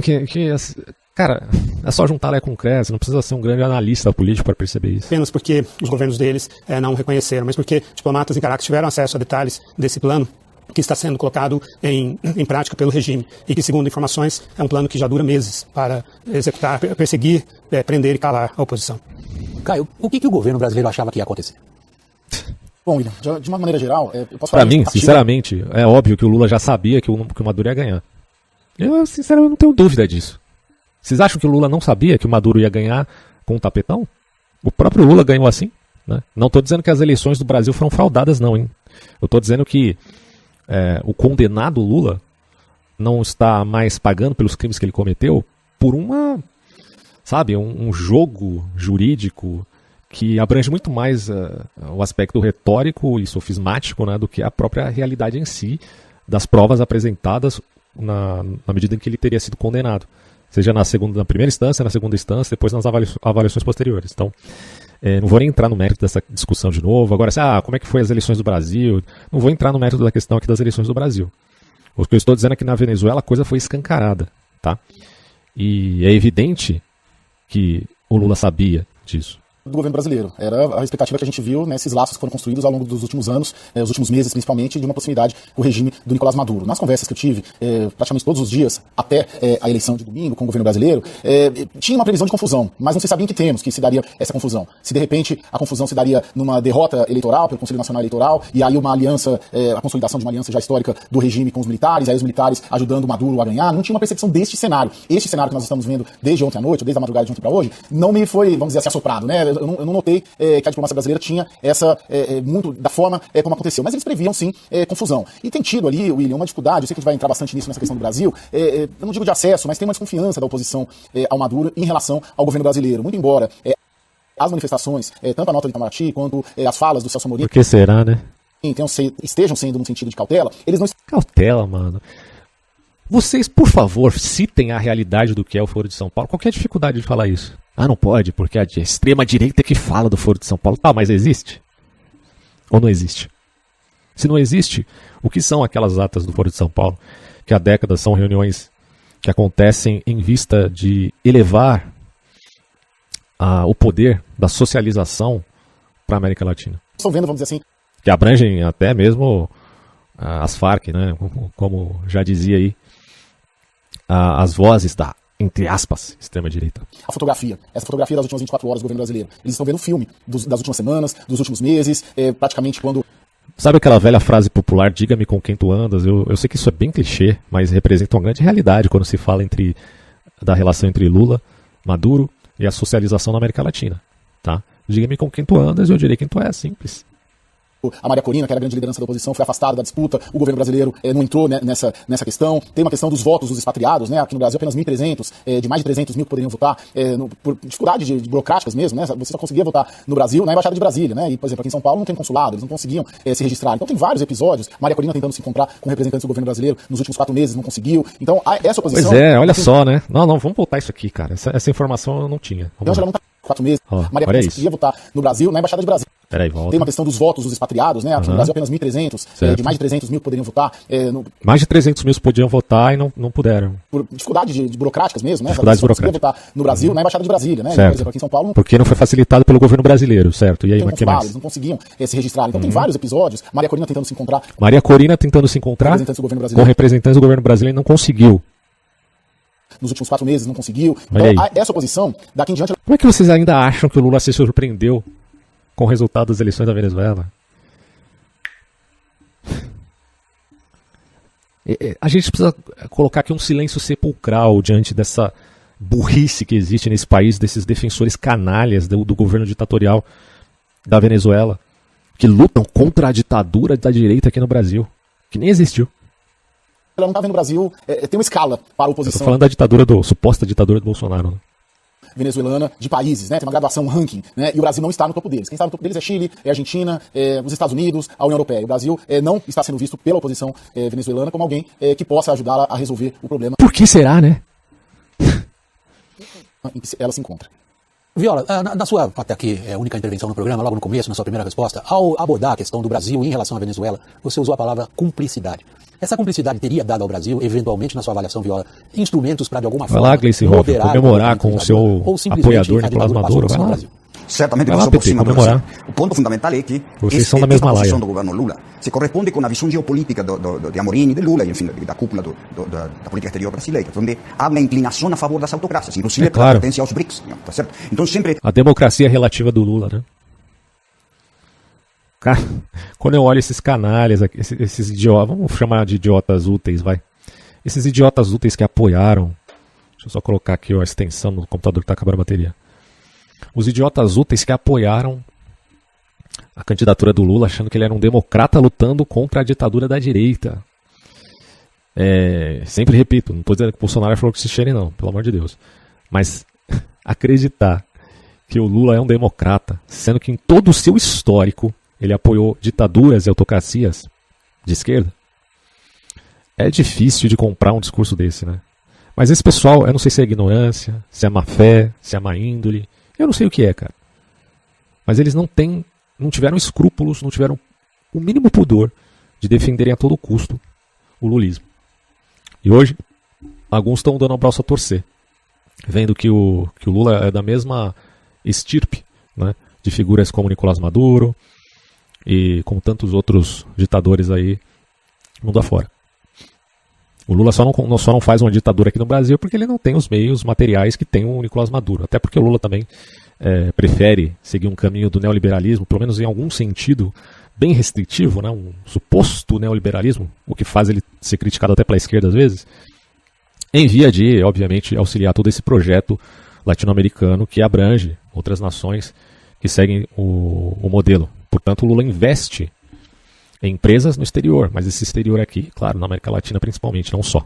cara, é só juntar Lé com Cré, você não precisa ser um grande analista político para perceber isso. Apenas porque os governos deles não reconheceram, mas porque diplomatas em Caracas tiveram acesso a detalhes desse plano que está sendo colocado em prática pelo regime e que, segundo informações, é um plano que já dura meses para executar, perseguir, prender e calar a oposição. Caio, o que o governo brasileiro achava que ia acontecer? Bom, William, de uma maneira geral, eu posso falar... Para mim, sinceramente, é óbvio que o Lula já sabia que o Maduro ia ganhar. Eu, sinceramente, não tenho dúvida disso. Vocês acham que o Lula não sabia que o Maduro ia ganhar com o tapetão? O próprio Lula ganhou assim, né? Não estou dizendo que as eleições do Brasil foram fraudadas, não, hein? Eu estou dizendo que o condenado Lula não está mais pagando pelos crimes que ele cometeu por um jogo jurídico que abrange muito mais o aspecto retórico e sofismático, né, do que a própria realidade em si das provas apresentadas na medida em que ele teria sido condenado. Seja na primeira instância, na segunda instância, depois nas avaliações posteriores. Então, não vou nem entrar no mérito dessa discussão de novo. Agora, como é que foi as eleições do Brasil? Não vou entrar no mérito da questão aqui das eleições do Brasil. O que eu estou dizendo é que na Venezuela a coisa foi escancarada, tá? E é evidente que o Lula sabia disso. Do governo brasileiro. Era a expectativa que a gente viu nesses laços que foram construídos ao longo dos últimos anos, os últimos meses principalmente, de uma proximidade com o regime do Nicolás Maduro. Nas conversas que eu tive, praticamente todos os dias, até a eleição de domingo com o governo brasileiro, tinha uma previsão de confusão, mas não se sabia em que termos que se daria essa confusão. Se de repente a confusão se daria numa derrota eleitoral pelo Conselho Nacional Eleitoral, e aí uma aliança, a consolidação de uma aliança já histórica do regime com os militares, aí os militares ajudando o Maduro a ganhar, não tinha uma percepção deste cenário. Este cenário que nós estamos vendo desde ontem à noite, ou desde a madrugada de ontem para hoje, não me foi, vamos dizer assim, assoprado, né? Eu não notei que a diplomacia brasileira tinha essa, muito da forma como aconteceu. Mas eles previam, sim, confusão. E tem tido ali, William, uma dificuldade, eu sei que a gente vai entrar bastante nisso nessa questão do Brasil, eu não digo de acesso, mas tem uma desconfiança da oposição ao Maduro em relação ao governo brasileiro. Muito embora as manifestações, tanto a nota de Itamaraty quanto as falas do Celso Amorim... Por que será, né? Estejam sendo no sentido de cautela, eles não... Cautela, mano. Vocês, por favor, citem a realidade do que é o Foro de São Paulo. Qual que é a dificuldade de falar isso? Não pode, porque a extrema-direita que fala do Foro de São Paulo. Mas existe? Ou não existe? Se não existe, o que são aquelas atas do Foro de São Paulo? Que há décadas são reuniões que acontecem em vista de elevar o poder da socialização para a América Latina. Estou vendo, vamos dizer assim... Que abrangem até mesmo as Farc, né? Como já dizia aí, as vozes da, entre aspas, extrema-direita. A fotografia. Essa fotografia das últimas 24 horas do governo brasileiro. Eles estão vendo o filme das últimas semanas, dos últimos meses, praticamente quando... Sabe aquela velha frase popular, diga-me com quem tu andas? Eu sei que isso é bem clichê, mas representa uma grande realidade quando se fala da relação entre Lula, Maduro e a socialização na América Latina. Tá? Diga-me com quem tu andas, eu direi quem tu é, simples. A Maria Corina, que era a grande liderança da oposição, foi afastada da disputa, o governo brasileiro não entrou nessa questão. Tem uma questão dos votos dos expatriados, né? Aqui no Brasil apenas 1.300, de mais de 300 mil que poderiam votar, por dificuldade de burocráticas mesmo, né? Você só conseguia votar no Brasil, na Embaixada de Brasília, né? E, por exemplo, aqui em São Paulo não tem consulado, eles não conseguiam se registrar. Então tem vários episódios, Maria Corina tentando se encontrar com representantes do governo brasileiro nos últimos 4 meses, não conseguiu. Então essa oposição... Pois é, olha só, né? Não, vamos voltar isso aqui, cara. Essa informação eu não tinha. Então já não tá 4 meses, Maria Corina conseguia votar no Brasil, na Embaixada de Brasília. Peraí, volta. Tem uma questão dos votos dos expatriados, né? Aqui no Brasil apenas 1.300, de mais de 300 mil que poderiam votar. Mais de 300 mil podiam votar e não puderam. Por dificuldade de burocráticas mesmo, né? Dificuldades burocráticas. Votar no Brasil, na Embaixada de Brasília, né? Certo. Por exemplo, aqui em São Paulo... Porque não foi facilitado pelo governo brasileiro, certo? E aí, mas que mais? Eles não conseguiam se registrar. Então tem vários episódios. Maria Corina tentando se encontrar... Maria Corina tentando se encontrar com representantes do governo brasileiro e não conseguiu. Nos últimos 4 meses não conseguiu. Então, essa oposição, daqui em diante... Como é que vocês ainda acham que o Lula se surpreendeu com o resultado das eleições da Venezuela? A gente precisa colocar aqui um silêncio sepulcral diante dessa burrice que existe nesse país, desses defensores canalhas do governo ditatorial da Venezuela, que lutam contra a ditadura da direita aqui no Brasil, que nem existiu. Ela não está vendo o Brasil, tem uma escala para a oposição. Estou falando da suposta ditadura do Bolsonaro, né? Venezuelana de países, né? Tem uma graduação, um ranking, né? E o Brasil não está no topo deles. Quem está no topo deles é Chile, é Argentina, os Estados Unidos, a União Europeia. O Brasil não está sendo visto pela oposição venezuelana como alguém que possa ajudá-la a resolver o problema. Por que será, né? Em que ela se encontra. Viola, na sua até aqui única intervenção no programa, logo no começo, na sua primeira resposta, ao abordar a questão do Brasil em relação à Venezuela, você usou a palavra cumplicidade. Essa cumplicidade teria dado ao Brasil, eventualmente, na sua avaliação, Viola, instrumentos para, de alguma forma, vai lá, Gleice Hoff, comemorar com o seu apoiador Nicolás Maduro, vai lá. Certamente vai lá, PT, comemorar. O ponto fundamental é que vocês são da mesma laia. A posição do governo Lula se corresponde com a visão geopolítica de Amorim e de Lula, e, enfim, da cúpula da política exterior brasileira, onde há uma inclinação a favor das autocracias, inclusive pela pertença aos BRICS. Tá certo? Então, sempre... A democracia relativa do Lula, né? Cara, quando eu olho esses canalhas, esses idiotas, vamos chamar de idiotas úteis, vai. Esses idiotas úteis que apoiaram, deixa eu só colocar aqui a extensão no computador que está acabando a bateria. Os idiotas úteis que apoiaram a candidatura do Lula, achando que ele era um democrata lutando contra a ditadura da direita. Sempre repito, não estou dizendo que o Bolsonaro falou que se cheire não, pelo amor de Deus. Mas acreditar que o Lula é um democrata, sendo que em todo o seu histórico ele apoiou ditaduras e autocracias de esquerda, é difícil de comprar um discurso desse, né? Mas esse pessoal, eu não sei se é ignorância, se é má fé, se é má índole, eu não sei o que é, cara. Mas eles não tiveram escrúpulos, não tiveram o mínimo pudor de defenderem a todo custo o lulismo. E hoje, alguns estão dando o braço a torcer, vendo que o Lula é da mesma estirpe, né, de figuras como Nicolás Maduro e como tantos outros ditadores aí mundo afora. O Lula só não faz uma ditadura aqui no Brasil porque ele não tem os meios materiais que tem o Nicolás Maduro. Até porque o Lula também prefere seguir um caminho do neoliberalismo, pelo menos em algum sentido bem restritivo, né? Um suposto neoliberalismo, o que faz ele ser criticado até pela esquerda às vezes, em via de, obviamente, auxiliar todo esse projeto latino-americano que abrange outras nações que seguem o modelo. Portanto, o Lula investe em empresas no exterior, mas esse exterior aqui, claro, na América Latina principalmente, não só.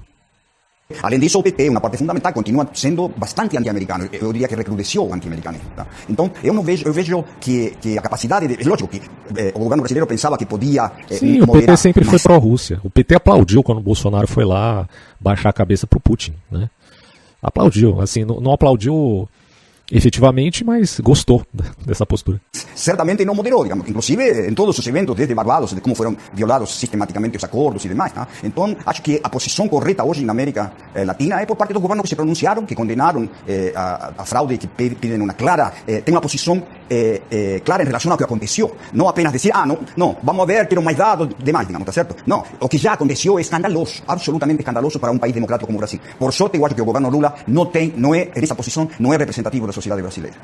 Além disso, o PT, uma parte fundamental, continua sendo bastante anti-americano. Eu diria que recrudesceu o anti-americanismo. Tá? Então, eu vejo que a capacidade de... Lógico que o governo brasileiro pensava que podia... Sim, o PT sempre foi pró-Rússia. O PT aplaudiu quando o Bolsonaro foi lá baixar a cabeça pro Putin, né? Aplaudiu, assim, não aplaudiu efetivamente, mas gostou dessa postura. Certamente não moderou, digamos, inclusive em todos os eventos, desde Barbados, de como foram violados sistematicamente os acordos e demais. Tá? Então, acho que a posição correta hoje na América Latina é por parte dos governos que se pronunciaram, que condenaram a fraude, que pedem uma clara, tem uma posição clara em relação ao que aconteceu. Não apenas dizer, não, vamos ver, quero mais dados, demais, digamos, tá certo? Não, o que já aconteceu é escandaloso, absolutamente escandaloso para um país democrático como o Brasil. Por sorte, eu acho que o governo Lula não é, nessa posição, não é representativo da sociedade brasileira.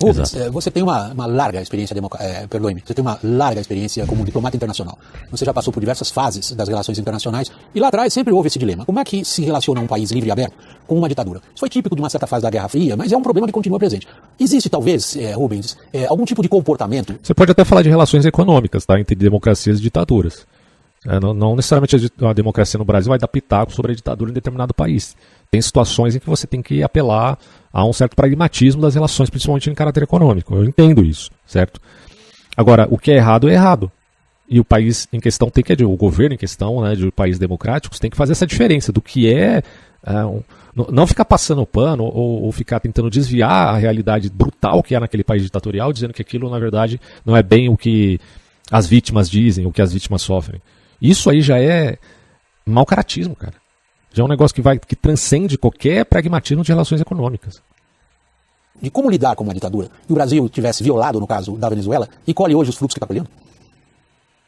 Rubens, você tem uma larga experiência, você tem uma larga experiência como diplomata internacional. Você já passou por diversas fases das relações internacionais e lá atrás sempre houve esse dilema. Como é que se relaciona um país livre e aberto com uma ditadura? Isso foi típico de uma certa fase da Guerra Fria, mas é um problema que continua presente. Existe talvez, Rubens, algum tipo de comportamento? Você pode até falar de relações econômicas, tá, entre democracias e ditaduras. Não necessariamente a democracia no Brasil vai dar pitaco sobre a ditadura em determinado país. Tem situações em que você tem que apelar a um certo pragmatismo das relações, principalmente em caráter econômico. Eu entendo isso, certo? Agora, o que é errado é errado. E o país em questão tem que, o governo em questão, né, de países democráticos, tem que fazer essa diferença do que não ficar passando pano ou ficar tentando desviar a realidade brutal que há naquele país ditatorial, dizendo que aquilo, na verdade, não é bem o que as vítimas dizem, o que as vítimas sofrem. Isso aí já é mau caratismo, cara. Já é um negócio que transcende qualquer pragmatismo de relações econômicas. De como lidar com uma ditadura que o Brasil tivesse violado, no caso da Venezuela, e colhe hoje os frutos que está colhendo?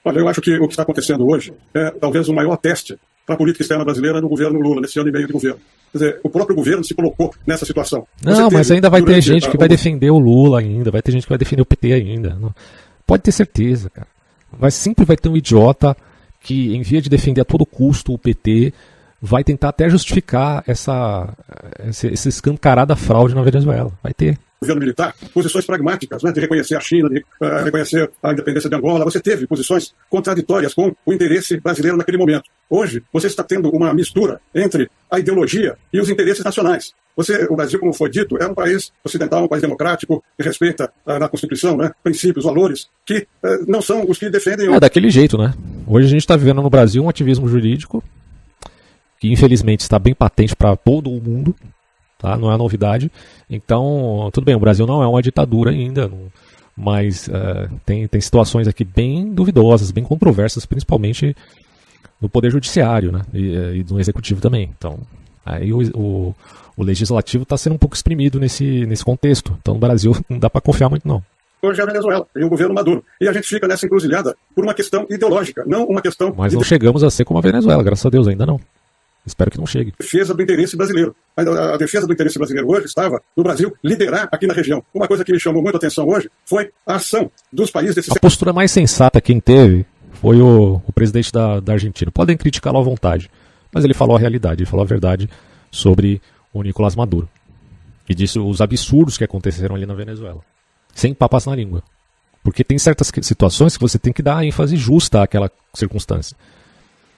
Olha, eu acho que o que está acontecendo hoje é talvez o maior teste para a política externa brasileira no governo Lula, nesse ano e meio de governo. Quer dizer, o próprio governo se colocou nessa situação. Não, mas ainda vai ter gente que vai defender o Lula ainda, vai ter gente que vai defender o PT ainda. Não. Pode ter certeza, cara. Sempre vai ter um idiota que, em vez de defender a todo custo o PT, vai tentar até justificar essa escancarada fraude na Venezuela. Vai ter. Governo militar, posições pragmáticas, né, de reconhecer a China, de reconhecer a independência de Angola. Você teve posições contraditórias com o interesse brasileiro naquele momento. Hoje, você está tendo uma mistura entre a ideologia e os interesses nacionais. O Brasil, como foi dito, é um país ocidental, um país democrático, que respeita na Constituição, né, princípios, valores, que não são os que defendem... daquele jeito, né? Hoje a gente está vivendo no Brasil um ativismo jurídico que, infelizmente, está bem patente para todo o mundo. Tá? Não é novidade. Então, tudo bem, o Brasil não é uma ditadura ainda, mas tem situações aqui bem duvidosas, bem controversas, principalmente no Poder Judiciário, né? e no Executivo também. Então, aí o Legislativo está sendo um pouco exprimido nesse contexto. Então, no Brasil não dá para confiar muito, não. Hoje é a Venezuela e o governo Maduro. E a gente fica nessa encruzilhada por uma questão ideológica, não uma questão... Mas não chegamos a ser como a Venezuela, graças a Deus, ainda não. Espero que não chegue. Defesa do interesse brasileiro. A defesa do interesse brasileiro hoje estava no Brasil liderar aqui na região. Uma coisa que me chamou muito a atenção hoje foi a ação dos países... A postura mais sensata quem teve foi o presidente da Argentina. Podem criticá-lo à vontade, mas ele falou a realidade, ele falou a verdade sobre o Nicolás Maduro. E disse os absurdos que aconteceram ali na Venezuela. Sem papas na língua. Porque tem certas situações que você tem que dar ênfase justa àquela circunstância.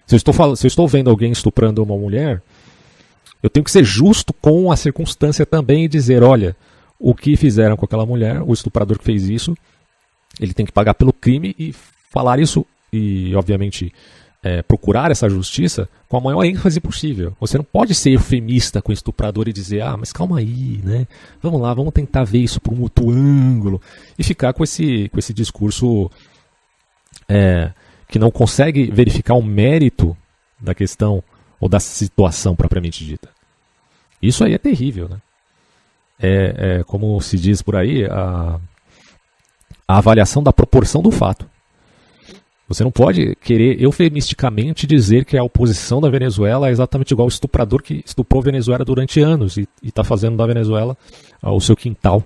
Se eu estou vendo alguém estuprando uma mulher, eu tenho que ser justo com a circunstância também e dizer, olha, o que fizeram com aquela mulher, o estuprador que fez isso, ele tem que pagar pelo crime e falar isso e, obviamente, procurar essa justiça com a maior ênfase possível. Você não pode ser eufemista com o estuprador e dizer, mas calma aí, né? Vamos lá, vamos tentar ver isso por um outro ângulo e ficar com esse discurso que não consegue verificar o mérito da questão ou da situação propriamente dita. Isso aí é terrível, né? Como se diz por aí, a avaliação da proporção do fato. Você não pode querer eufemisticamente dizer que a oposição da Venezuela é exatamente igual ao estuprador que estuprou a Venezuela durante anos e está fazendo da Venezuela o seu quintal.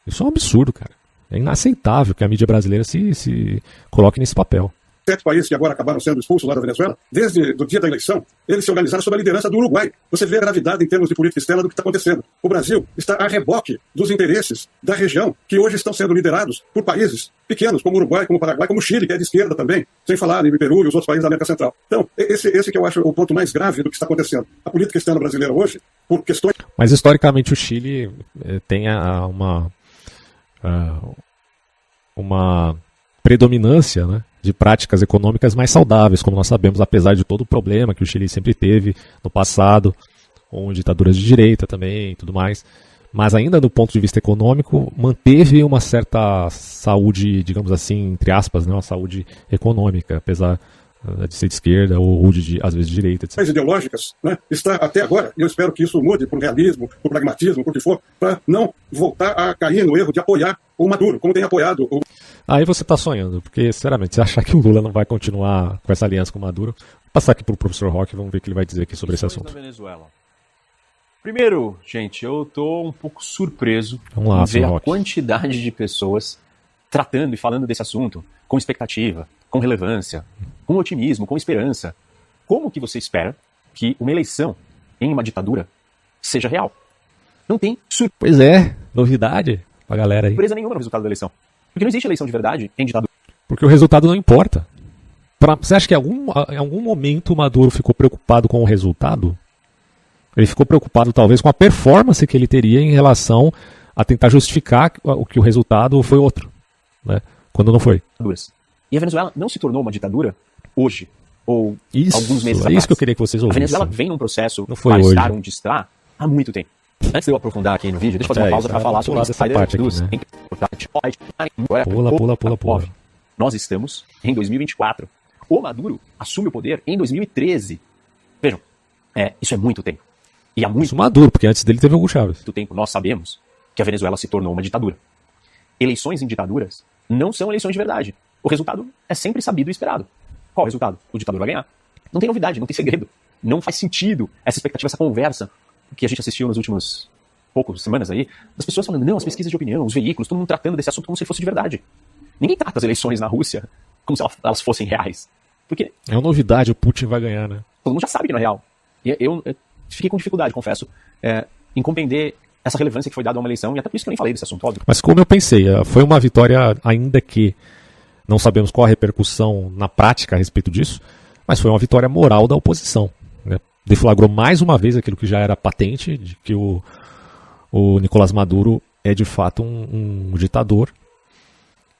Isso é um absurdo, cara. É inaceitável que a mídia brasileira se coloque nesse papel. 7 países que agora acabaram sendo expulsos lá da Venezuela, desde o dia da eleição, eles se organizaram sob a liderança do Uruguai. Você vê a gravidade em termos de política externa do que está acontecendo. O Brasil está a reboque dos interesses da região, que hoje estão sendo liderados por países pequenos, como o Uruguai, como o Paraguai, como o Chile, que é de esquerda também, sem falar em Peru e os outros países da América Central. Então, esse que eu acho o ponto mais grave do que está acontecendo. A política externa brasileira hoje, por questões... Mas, historicamente, o Chile tem uma predominância, né, de práticas econômicas mais saudáveis, como nós sabemos, apesar de todo o problema que o Chile sempre teve no passado, com ditaduras de direita também e tudo mais. Mas ainda do ponto de vista econômico, manteve uma certa saúde, digamos assim, entre aspas, né, uma saúde econômica, apesar de ser de esquerda ou às vezes de direita, etc. As ideológicas, né, está até agora, e eu espero que isso mude por realismo, por pragmatismo, por que for, para não voltar a cair no erro de apoiar o Maduro, como tem apoiado o... Aí você está sonhando, porque, sinceramente, você achar que o Lula não vai continuar com essa aliança com o Maduro, vou passar aqui para o professor Roque, vamos ver o que ele vai dizer aqui sobre esse assunto. Venezuela. Primeiro, gente, eu estou um pouco surpreso em ver a quantidade de pessoas tratando e falando desse assunto com expectativa, com relevância, com otimismo, com esperança. Como que você espera que uma eleição em uma ditadura seja real? Não tem surpresa. Pois é, novidade pra galera aí. Surpresa nenhuma no resultado da eleição. Porque não existe eleição de verdade em ditadura. Porque o resultado não importa. Você acha que em algum momento o Maduro ficou preocupado com o resultado? Ele ficou preocupado talvez com a performance que ele teria em relação a tentar justificar que o resultado foi outro, né? Quando não foi. E a Venezuela não se tornou uma ditadura hoje, ou alguns meses atrás. É isso que eu queria que vocês ouvissem. A Venezuela vem num processo para estar onde está há muito tempo. Antes de eu aprofundar aqui no vídeo, deixa eu fazer uma pausa para falar sobre essa parte aqui, né? Pula. Nós estamos em 2024. O Maduro assume o poder em 2013. Vejam, isso é muito tempo. E há muito Maduro, porque antes dele teve Hugo Chávez. tempo nós sabemos que a Venezuela se tornou uma ditadura. Eleições em ditaduras não são eleições de verdade. O resultado é sempre sabido e esperado. Qual o resultado? O ditador vai ganhar. Não tem novidade, não tem segredo. Não faz sentido essa expectativa, essa conversa que a gente assistiu nas últimas poucas semanas aí, das pessoas falando, não, as pesquisas de opinião, os veículos, todo mundo tratando desse assunto como se fosse de verdade. Ninguém trata as eleições na Rússia como se elas fossem reais. Porque é uma novidade, o Putin vai ganhar, né? Todo mundo já sabe que não é real. E eu fiquei com dificuldade, confesso, em compreender essa relevância que foi dada a uma eleição, e até por isso que eu nem falei desse assunto, óbvio. Mas como eu pensei, foi uma vitória, ainda que não sabemos qual a repercussão na prática a respeito disso, mas foi uma vitória moral da oposição, né? Deflagrou mais uma vez aquilo que já era patente, de que o Nicolás Maduro é de fato um ditador,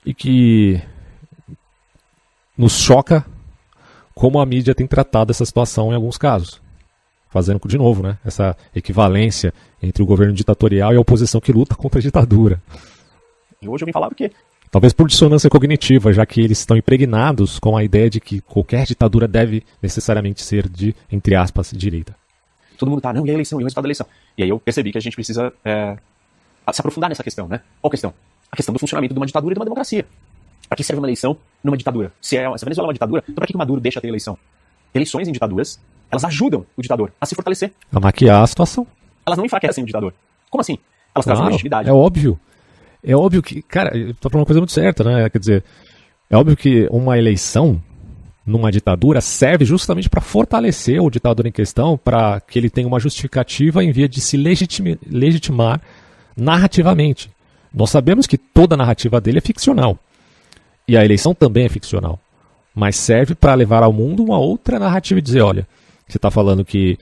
e que nos choca como a mídia tem tratado essa situação em alguns casos. Fazendo de novo, né, essa equivalência entre o governo ditatorial e a oposição que luta contra a ditadura. E hoje eu vim falar porque... Talvez por dissonância cognitiva, já que eles estão impregnados com a ideia de que qualquer ditadura deve necessariamente ser de, entre aspas, direita. Todo mundo tá, não, e a eleição, e o resultado da eleição? E aí eu percebi que a gente precisa se aprofundar nessa questão, né? Qual questão? A questão do funcionamento de uma ditadura e de uma democracia. Para que serve uma eleição numa ditadura? Se a Venezuela é uma ditadura, então para que o Maduro deixa ter eleição? Eleições em ditaduras, elas ajudam o ditador a se fortalecer. A maquiar a situação. Elas não enfraquecem o ditador. Como assim? Elas trazem legitimidade. É óbvio. É óbvio que, cara, eu tô falando uma coisa muito certa, né? Quer dizer, é óbvio que uma eleição numa ditadura serve justamente para fortalecer o ditador em questão, para que ele tenha uma justificativa em via de se legitimar narrativamente. Nós sabemos que toda a narrativa dele é ficcional. E a eleição também é ficcional. mas serve para levar ao mundo uma outra narrativa e dizer, olha, você está falando que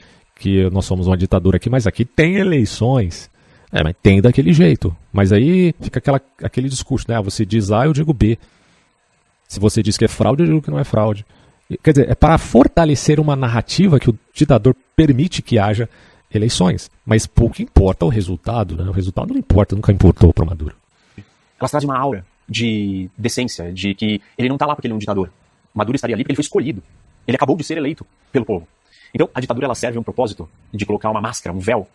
nós somos uma ditadura aqui, mas aqui tem eleições. Mas tem daquele jeito. Mas aí fica aquele discurso, né? Você diz A, eu digo B. Se você diz que é fraude, eu digo que não é fraude. Quer dizer, é para fortalecer uma narrativa que o ditador permite que haja eleições. Mas pouco importa o resultado, né? O resultado não importa, nunca importou para Maduro. Elas trazem uma aura de decência, de que ele não está lá porque ele é um ditador. Maduro estaria ali porque ele foi escolhido. Ele acabou de ser eleito pelo povo. Então, a ditadura ela serve a um propósito de colocar uma máscara, um véu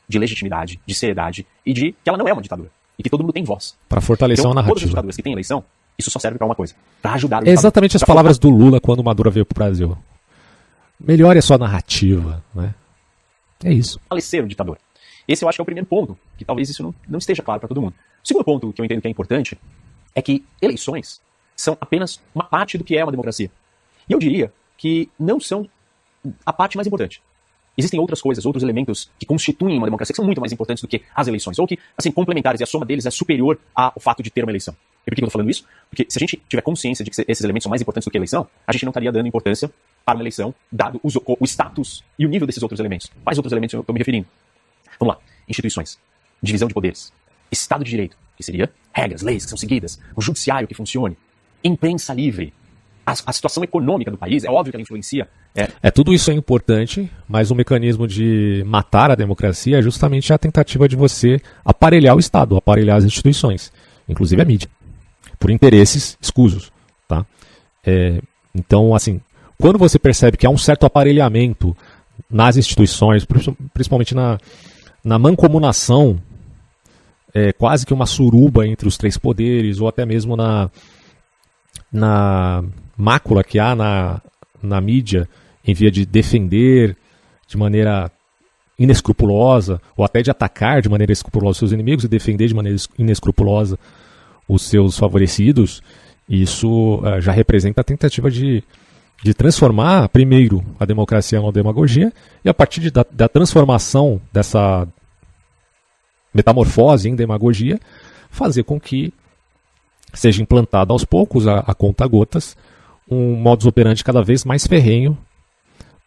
de legitimidade, de seriedade e de que ela não é uma ditadura. E que todo mundo tem voz. Para fortalecer então, uma narrativa. Todas as ditaduras que têm eleição, isso só serve para uma coisa. Para ajudar o ditador. Exatamente as palavras do Lula quando Maduro veio para o Brasil. Melhore a sua narrativa, né? É isso. Fortalecer o ditador. Esse eu acho que é o primeiro ponto, que talvez isso não esteja claro para todo mundo. O segundo ponto que eu entendo que é importante é que eleições são apenas uma parte do que é uma democracia. E eu diria que não são a parte mais importante. Existem outras coisas, outros elementos que constituem uma democracia que são muito mais importantes do que as eleições, ou que, assim, complementares, e a soma deles é superior ao fato de ter uma eleição. E por que eu estou falando isso? Porque se a gente tiver consciência de que esses elementos são mais importantes do que a eleição, a gente não estaria dando importância para uma eleição, dado o status e o nível desses outros elementos. Quais outros elementos eu estou me referindo? Vamos lá. Instituições, divisão de poderes, Estado de Direito, que seria regras, leis que são seguidas, o judiciário que funcione, imprensa livre, a situação econômica do país, é óbvio que ela influencia. Tudo isso é importante, mas o mecanismo de matar a democracia é justamente a tentativa de você aparelhar o Estado, aparelhar as instituições, inclusive a mídia, por interesses escusos. Tá? Então, assim, quando você percebe que há um certo aparelhamento nas instituições, principalmente na mancomunação, quase que uma suruba entre os três poderes, ou até mesmo na mácula que há na mídia em via de defender de maneira inescrupulosa, ou até de atacar de maneira escrupulosa os seus inimigos e defender de maneira inescrupulosa os seus favorecidos, isso já representa a tentativa de transformar, primeiro, a democracia numa demagogia, e a partir da transformação dessa metamorfose em demagogia, fazer com que seja implantado aos poucos, a conta-gotas, um modus operandi cada vez mais ferrenho,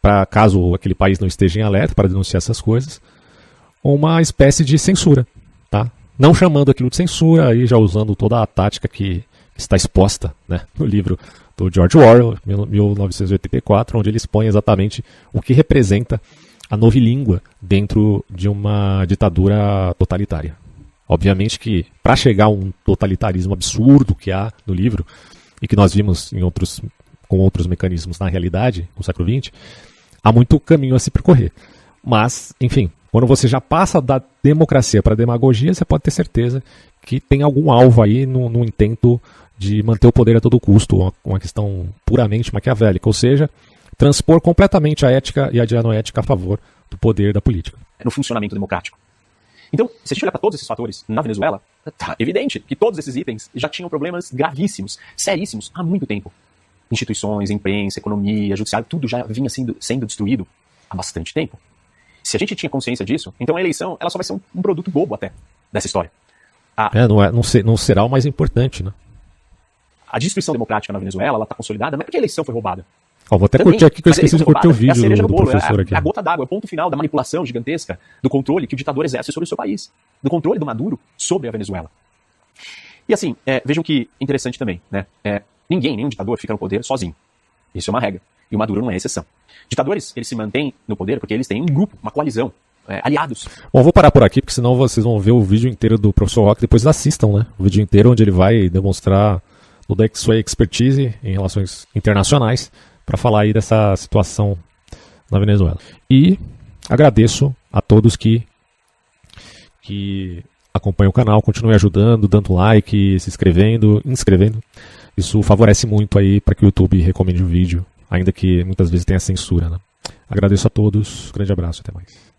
para caso aquele país não esteja em alerta para denunciar essas coisas, uma espécie de censura. Tá? Não chamando aquilo de censura, aí já usando toda a tática que está exposta, né, no livro do George Orwell, 1984, onde ele expõe exatamente o que representa a novilíngua dentro de uma ditadura totalitária. Obviamente que, para chegar a um totalitarismo absurdo que há no livro, e que nós vimos com outros mecanismos na realidade, no século XX, há muito caminho a se percorrer. Mas, enfim, quando você já passa da democracia para a demagogia, você pode ter certeza que tem algum alvo aí no intento de manter o poder a todo custo, uma questão puramente maquiavélica, ou seja, transpor completamente a ética e a dianoética a favor do poder da política. No funcionamento democrático. Então, se a gente olhar para todos esses fatores na Venezuela, tá evidente que todos esses itens já tinham problemas gravíssimos, seríssimos, há muito tempo. Instituições, imprensa, economia, judiciário, tudo já vinha sendo destruído há bastante tempo. Se a gente tinha consciência disso, então a eleição ela só vai ser um produto bobo até dessa história. Não será o mais importante, né? A destruição democrática na Venezuela ela está consolidada, não é porque a eleição foi roubada. Vou até curtir aqui que eu esqueci de curtir o vídeo do professor aqui. É a gota d'água, é o ponto final da manipulação gigantesca do controle que o ditador exerce sobre o seu país. Do controle do Maduro sobre a Venezuela. E assim, vejam que interessante também, né? Nenhum ditador fica no poder sozinho. Isso é uma regra. E o Maduro não é exceção. Ditadores, eles se mantêm no poder porque eles têm um grupo, uma coalizão, aliados. Bom, vou parar por aqui, porque senão vocês vão ver o vídeo inteiro do professor Roque, depois assistam, né? O vídeo inteiro onde ele vai demonstrar toda a sua expertise em relações internacionais, para falar aí dessa situação na Venezuela. E agradeço a todos que acompanham o canal, continuem ajudando, dando like, se inscrevendo. Isso favorece muito aí para que o YouTube recomende o vídeo, ainda que muitas vezes tenha censura, né? Agradeço a todos, grande abraço, até mais.